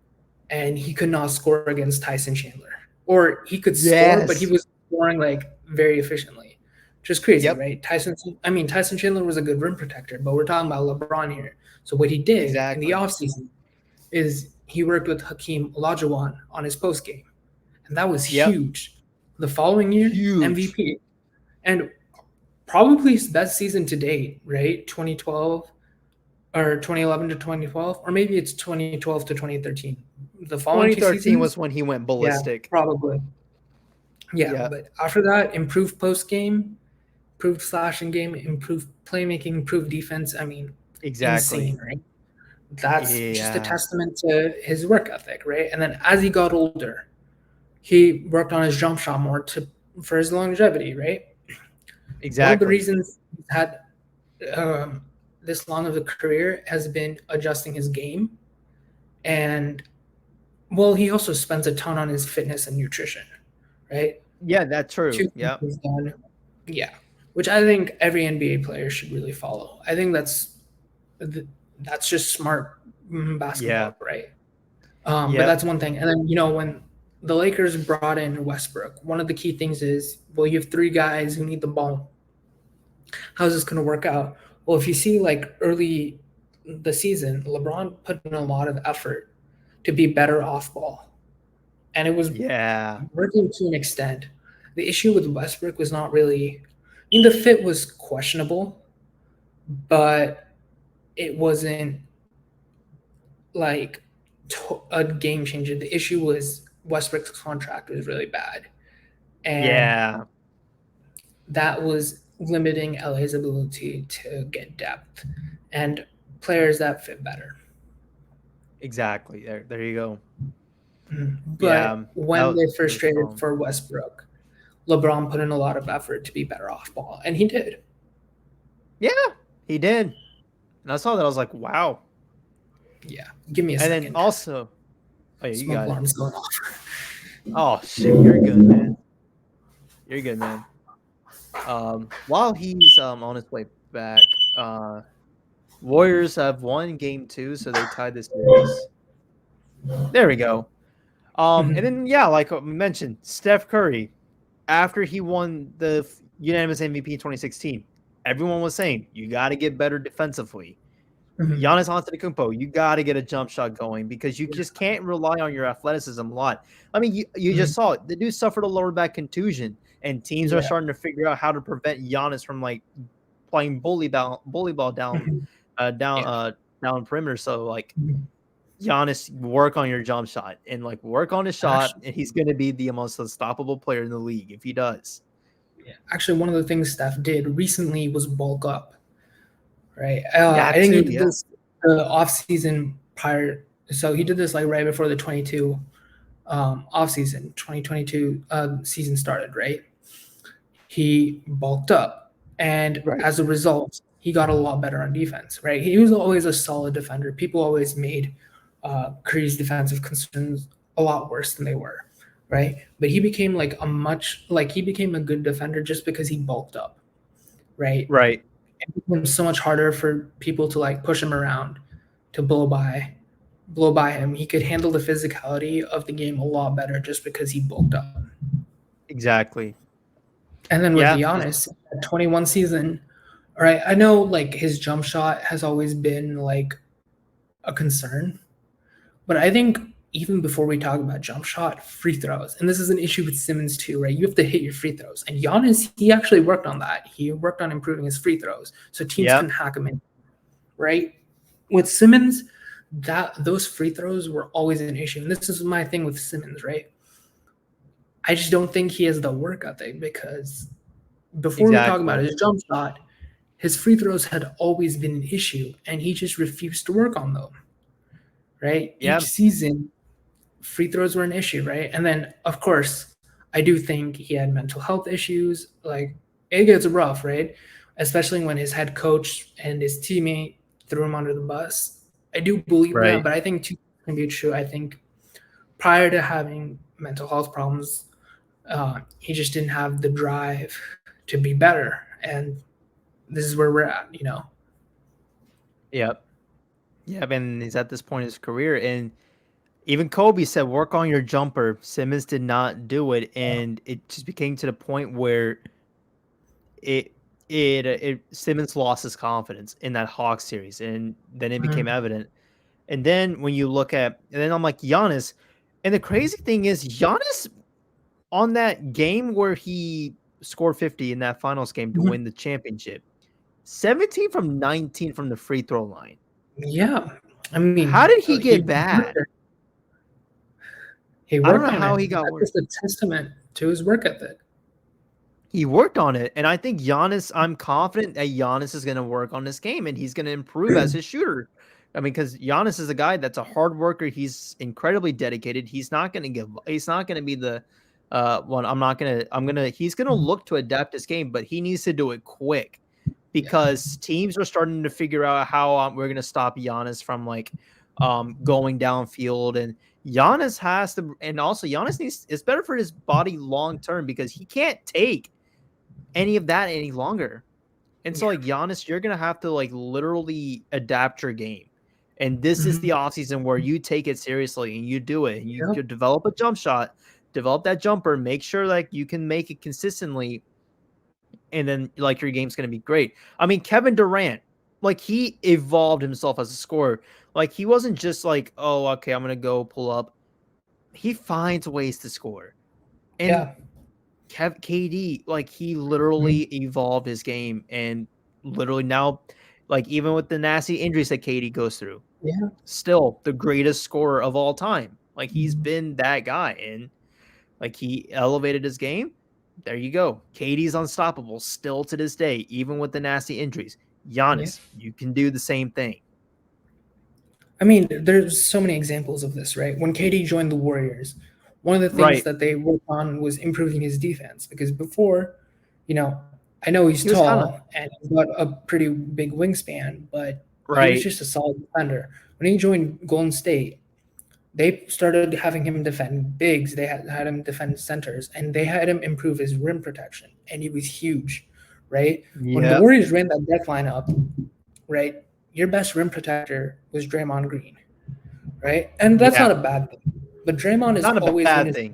and he could not score against Tyson Chandler, or he could score, but he Yes. was scoring like very efficiently, which is crazy, Yep. right? Tyson Chandler was a good rim protector, but we're talking about LeBron here. So what he did in the Exactly. offseason is he worked with Hakeem Olajuwon on his post game, and that was Yep. huge. The following year, Huge. MVP, and probably his best season to date, right? 2012 or 2011 to 2012, or maybe it's 2012 to 2013. The following two 2013 seasons, was when he went yeah, ballistic. probably. Yeah, Yeah, but after that, improved post game, improved slashing game, improved playmaking, improved defense. I mean, exactly. insane, right? That's just a Yeah, testament to his work ethic, right? And then as he got older, he worked on his jump shot more to for his longevity, right? One of the exactly. reasons he's had um, this long of a career has been adjusting his game, and Well, he also spends a ton on his fitness and nutrition, right? Yeah, that's true. Two things Yeah. he's done. Yeah, which I think every NBA player should really follow. I think that's just smart Yeah. basketball, right? But Yep. that's one thing. And then when the Lakers brought in Westbrook, one of the key things is, well, you have three guys who need the ball. How's this going to work out? Well, if you see like early the season, LeBron put in a lot of effort to be better off ball, and it was Yeah. working to an extent. The issue with Westbrook was not really. I mean, the fit was questionable, but it wasn't like a game changer. The issue was Westbrook's contract was really bad, and Yeah. that was limiting LA's ability to get depth and players that fit better. Exactly. There you go. But Yeah. when they That first was traded strong. for Westbrook, LeBron put in a lot of effort to be better off ball, and he did. Yeah, he did. And I saw that. I was like, wow. Yeah, give me a And then second. also, oh yeah, you Smoke got it. alarm's going off. Oh shoot, you're good, man. You're good, man. While he's on his way back, Warriors have won game 2, so they tied the series. There we go. And Mhm. then yeah, like we mentioned, Steph Curry, after he won the unanimous MVP in 2016, everyone was saying you got to get better defensively. Mhm. Giannis Antetokounmpo, you got to get a jump shot going because you Yeah. just can't rely on your athleticism a lot. I mean, you just Mhm. saw it. The dude suffered a lower back contusion, and teams are Yeah. starting to figure out how to prevent Giannis from like playing bully ball down, Mhm. uh, down, Yeah. uh, down perimeter. So like Mhm. Giannis, work on your jump shot and like work on his shot, Actually, and he's going to be the most unstoppable player in the league if he does. yeah. Actually, one of the things Steph did recently was bulk up, right? I That think he too, did yeah. this the off season prior. So he did this like right before the 22 off season, 2022 season started, right? He bulked up, and Right. as a result, he got a lot better on defense, right? He was always a solid defender. People always made Curry's defensive concerns a lot worse than they were, right? But he became a good defender just because he bulked up, right? Right. It became so much harder for people to like push him around, to blow by him. He could handle the physicality of the game a lot better just because he bulked up. Exactly. And then with Yeah. Giannis, 21 season, all right, I know like his jump shot has always been like a concern, but I think even before we talk about jump shot, free throws, and this is an issue with Simmons too, right? You have to hit your free throws. And Giannis, he actually worked on that. He worked on improving his free throws so teams can Yep. hack him in, right? With Simmons, that those free throws were always an issue. And this is my thing with Simmons, right? I just don't think he has the work ethic because before we talk about Exactly. his jump shot, his free throws had always been an issue, and he just refused to work on them. Right? Each Yeah. season, free throws were an issue, right? And then, of course, I do think he had mental health issues. Like it gets rough, right? Especially when his head coach and his teammate threw him under the bus. I do believe that, Right. but I think two can be true. I think prior to having mental health problems, he just didn't have the drive to be better, and this is where we're at. Yep. Yep. And he's at this point in his career. And even Kobe said, work on your jumper. Simmons did not do it. And it just became to the point where it Simmons lost his confidence in that Hawks series. And then it became Mhm. evident. And then when you look at, and then I'm like, Giannis. And the crazy thing is, Giannis on that game where he scored 50 in that finals game to Mhm. win the championship, 17 from 19 from the free throw line. Yeah, I How mean, did he get bad? he I don't worked know on how it. he got That's worse. just a testament to his work ethic. He worked on it, and I think Giannis. I'm confident that Giannis is going to work on this game, and he's going to improve as his shooter. I mean, because Giannis is a guy that's a hard worker. He's incredibly dedicated. He's not going to give. He's not going to be the one. I'm not going to. I'm going to. He's going to look to adapt his game, but he needs to do it quick Yeah. because teams are starting to figure out how we're going to stop Giannis from like going downfield, and Giannis has to, and also Giannis needs. It's better for his body long term because he can't take any of that any longer. And so, Yeah. like Giannis, you're gonna have to like literally adapt your game. And this is the Mhm. offseason where you take it seriously and you do it and you Yep. develop a jump shot, develop that jumper, make sure like you can make it consistently, and then like your game's gonna be great. I mean, Kevin Durant, like he evolved himself as a scorer. Like he wasn't just like, oh, okay, I'm gonna go pull up. He finds ways to score. And Yeah. KD, like he Mhm. literally evolved his game, and literally now, like even with the nasty injuries that KD goes through, Yeah. still the greatest scorer of all time. Like he's Mhm. been that guy, and like he elevated his game. There you go. KD's unstoppable still to this day, even with the nasty injuries. Yeah. Giannis, you can do the same thing. I mean, there's so many examples of this, right? When KD joined the Warriors, one of the things Right. that they worked on was improving his defense because before, I know he's He was kind of tall and he's got a pretty big wingspan, but he was right. just a solid defender. When he joined Golden State, they started having him defend bigs, they had him defend centers, and they had him improve his rim protection, and he was huge, right? When the Yep. Warriors ran that death lineup, right, your best rim protector was Draymond Green, right? And that's Yeah. not a bad thing. But Draymond is Not a always bad going to thing.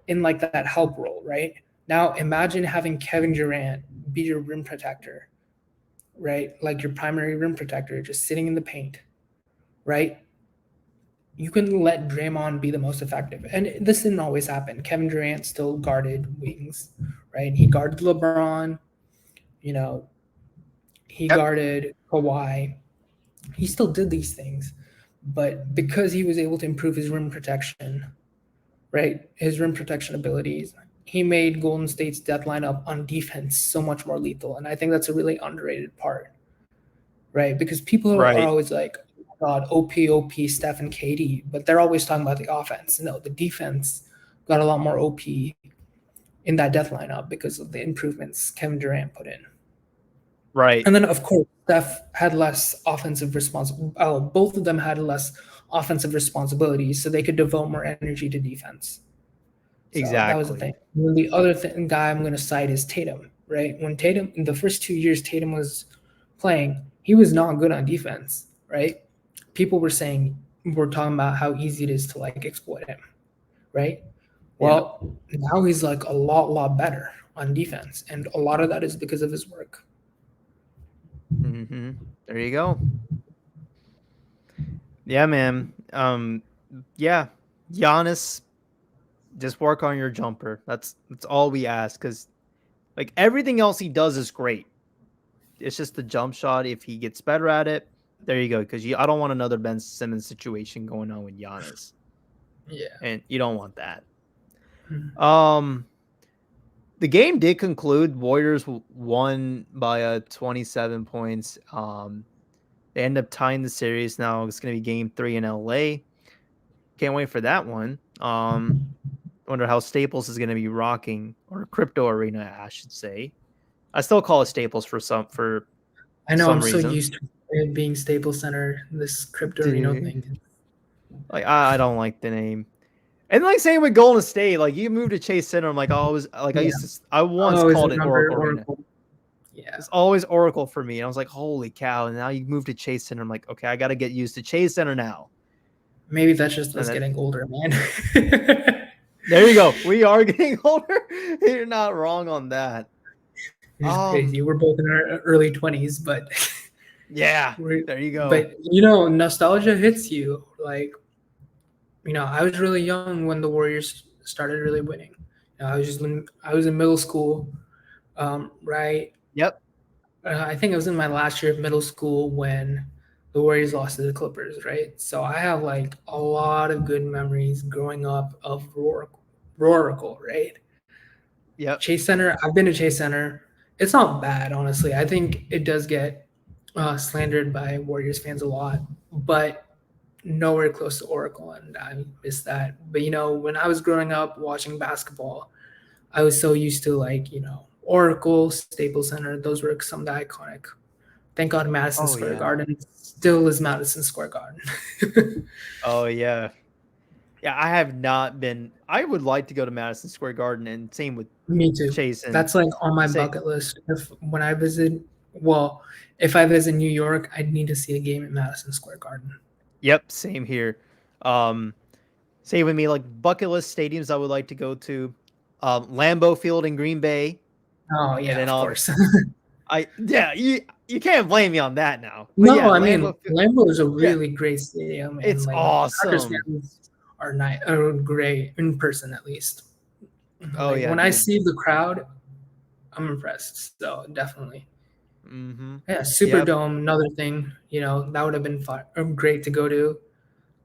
in like that help role, right? Now imagine having Kevin Durant be your rim protector, right? Like your primary rim protector, just sitting in the paint, right? You can let Draymond be the most effective. And this didn't always happen. Kevin Durant still guarded wings, right? He guarded LeBron, you know, he Yep. guarded Kawhi. He still did these things. But because he was able to improve his rim protection, right? His rim protection abilities. He made Golden State's death lineup on defense so much more lethal. And I think that's a really underrated part, right? Because people are Right. always like, oh God, OP, Steph and KD, but they're always talking about the offense. No, the defense got a lot more OP in that death lineup because of the improvements Kevin Durant put in. Right. And then, of course, Steph had less offensive responsibility. Oh, both of them had less offensive responsibilities, so they could devote more energy to defense. So that was the thing. Exactly. And then the other guy I'm going to cite is Tatum, right? When Tatum, in the first 2 years Tatum was playing, he was not good on defense, right? People we're talking about how easy it is to like exploit him, right? Yep. Well, now he's like a lot better on defense. And a lot of that is because of his work. There you go. Yeah, man. Yeah. Giannis, just work on your jumper. That's all we ask, because like everything else he does is great. It's just the jump shot. If he gets better at it, there you go. Because I don't want another Ben Simmons situation going on with Giannis, Yeah. and you don't want that. Mhm. Um, the game did conclude. Warriors won by 27 points. They end up tying the series. Now it's going to be Game 3 in LA. Can't wait for that one. Wonder how Staples is going to be rocking, or Crypto Arena, I should say. I still call it Staples for I know I'm some so reason. used to it being Staples Center, this crypto Reno Dude, thing. like I don't like the name. And like same with Golden State, like you moved to Chase Center. I'm like, oh, I was like Yeah. I once I always called it remember Oracle Arena. Oracle. Yeah. It's always Oracle for me. And I was like, holy cow! And now you moved to Chase Center. I'm like, okay, I got to get used to Chase Center now. Maybe that's just And us then getting older, man. there you go. We are getting older. You're not wrong on that. It's crazy. We're both in our early 20s, but Yeah, there you go. nostalgia hits you. Like, I was really young when the Warriors started really winning. I was in middle school, right? Yep. I think it was in my last year of middle school when the Warriors lost to the Clippers, right? So I have like a lot of good memories growing up of Roracle, right? Yep. Chase Center. I've been to Chase Center. It's not bad, honestly. I think it does get slandered by Warriors fans a lot, but nowhere close to Oracle, and I miss that. But when I was growing up watching basketball, I was so used to like Oracle, Staples Center. Those were some of the iconic. Thank God Madison Oh Square yeah. Garden still is Madison Square Garden. Oh yeah. Yeah, I have not been. I would like to go to Madison Square Garden, and same with Me too. Chase and That's like on my say. bucket list. If when I visit, well, if I visit New York, I'd need to see a game at Madison Square Garden. Yep, same here. Um, Same with me. Like bucket list stadiums, I would like to go to. Lambeau Field in Green Bay, Oh and yeah, then of course. you can't blame me on that now. But No, yeah, I mean Lambeau Field. Lambeau is a Yeah, really great stadium, and it's like Packers awesome. fans are great in person at least. Oh Like yeah, when I dude. see the crowd, I'm impressed. So definitely, Mm-hmm. yeah. Yep. Superdome, another thing. That would have been fun, great to go to.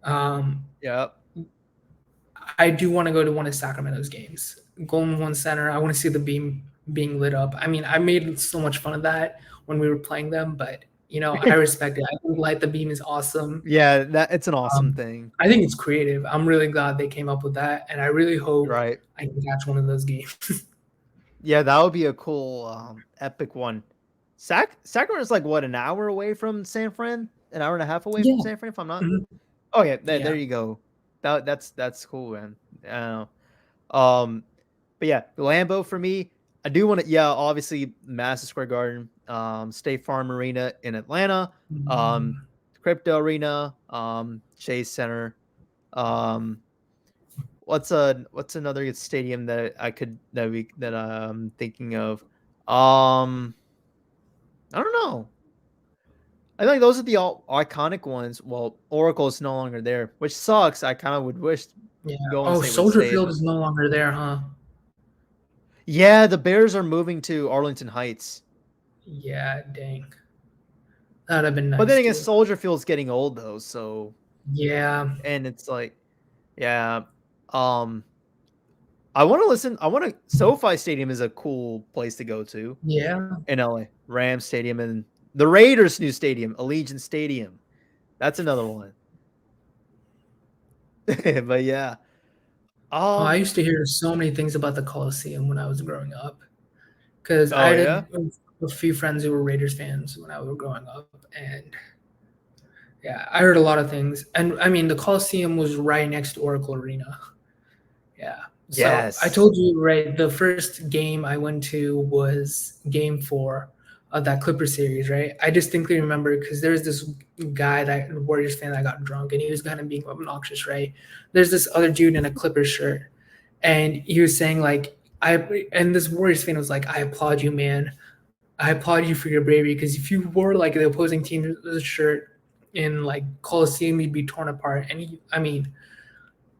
Um, Yep. I do want to go to one of Sacramento's games. Golden One Center. I want to see the beam being lit up. I mean, I made so much fun of that when we were playing them, but I respect it. I think Light the Beam is awesome. Yeah, that it's an awesome Um, thing. I think it's creative. I'm really glad they came up with that, and I really hope Right. I can catch one of those games. Yeah, that would be a cool, epic one. Sacramento's like what, an hour away from San Fran? An hour and a half away from Yeah. San Fran, if I'm not. Mhm. Oh yeah, there Yeah. you go. That's cool, man. Um, but yeah, Lambeau for me. I do want to. Yeah, obviously Madison Square Garden, State Farm Arena in Atlanta, um, Mm, Crypto Arena, Chase Center. Um, what's another good stadium that I could that I'm thinking of? I don't know. I think those are the all iconic ones. Well, Oracle is no longer there, which sucks. I kind of would wish yeah. Golden Oh, State would Soldier stay. Field is no longer there, huh? Yeah, the Bears are moving to Arlington Heights. Yeah, dang. That'd have been But then nice again, too. Soldier Field's getting old though, so Yeah. and it's like, yeah. Um, I want to listen. I want to. SoFi Stadium is a cool place to go to Yeah. in LA. Rams Stadium and the Raiders' new stadium, Allegiant Stadium. That's another one. But yeah. Oh, I Um. used to hear so many things about the Coliseum when I was growing up because I Oh had yeah. a few friends who were Raiders fans when I was growing up, and yeah, I heard a lot of things. And I mean, the Coliseum was right next to Oracle Arena. Yeah. So I Yes. told you, right, the first game I went to was game 4 of that Clipper series, right? I distinctly remember because there's this guy, that Warriors fan, that got drunk and he was kind of being obnoxious, right? There's this other dude in a Clippers shirt and he was saying, like, and this Warriors fan was like, I applaud you, man. I applaud you for your bravery because if you wore like the opposing team's shirt in like Coliseum, you'd be torn apart. And I mean,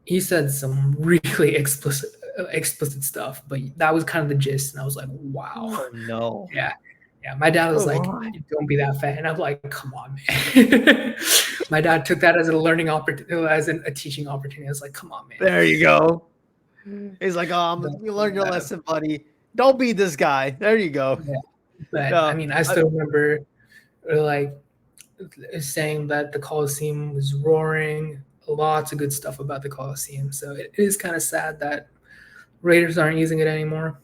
he said some really explicit stuff, but that was kind of the gist, and I was like, wow. Oh no. Yeah, yeah. My dad was Oh like, my. don't be that fat, and I'm like, come on, man. My dad took that as a learning opportunity, as a teaching opportunity. I was like, come on, man. There you go. He's like, you learned your But, lesson, buddy. Don't be this guy. There you go. yeah, but I No, mean, I still remember like saying that the Coliseum was roaring. Lots of good stuff about the Coliseum. So it is kind of sad that Raiders aren't using it anymore.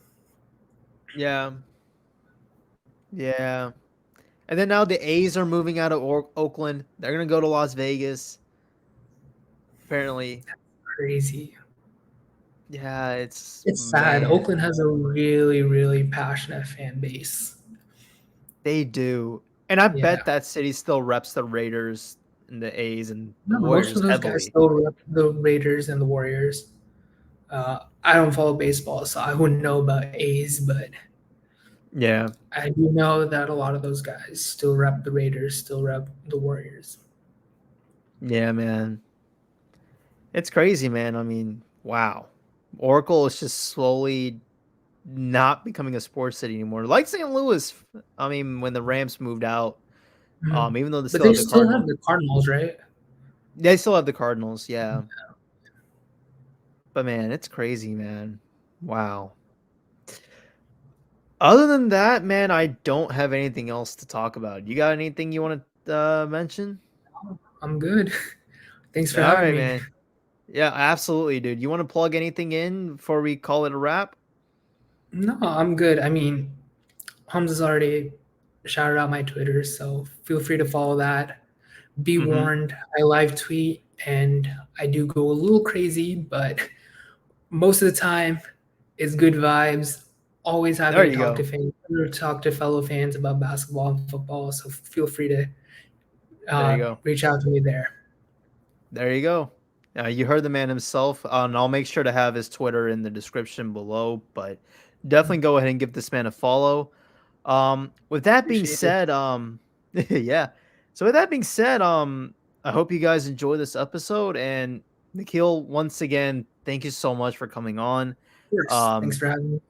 yeah, yeah. And then now the A's are moving out of Oakland. They're gonna go to Las Vegas. Apparently, Crazy. yeah. It's It's sad. man, Oakland has a really, really passionate fan base. they do, and I Yeah. bet that city still reps the Raiders and the A's and the No, most Warriors of those guys heavily. still rep the Raiders and the Warriors. I don't follow baseball, so I wouldn't know about A's, but Yeah, I do know that a lot of those guys still rep the Raiders, still rep the Warriors. yeah, man. It's crazy, man. I mean, wow. Oracle is just slowly not becoming a sports city anymore. Like St. Louis, I mean, when the Rams moved out, Mhm. even though they But still they have the still have Cardinals, the Cardinals, right? they still have the Cardinals, yeah. But man, it's crazy, man. Wow. Other than that, man, I don't have anything else to talk about. You got anything you want to mention? I'm good. Thanks All for having right, me. man. Yeah, absolutely, dude. You want to plug anything in before we call it a wrap? No, I'm good. I mean, Hamza's already shouted out my Twitter, so feel free to follow that. be Mhm. warned, I live tweet and I do go a little crazy, but most of the time it's good vibes. Always happy There to you talk to go. fans, or talk to fellow fans about basketball and football. So feel free to There you go. reach out to me there. There you go. You heard the man himself, and I'll make sure to have his Twitter in the description below. But definitely go ahead and give this man a follow. With that being Appreciate it. said, yeah. So with that being said, I hope you guys enjoy this episode. And Nikhil, once again, thank you so much for coming on. Of course. Thanks Um, for having me.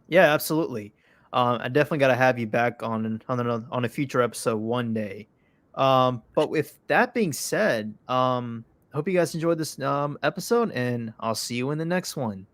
yeah, absolutely. I definitely got to have you back on a future episode one day. But with that being said, I hope you guys enjoyed this episode, and I'll see you in the next one.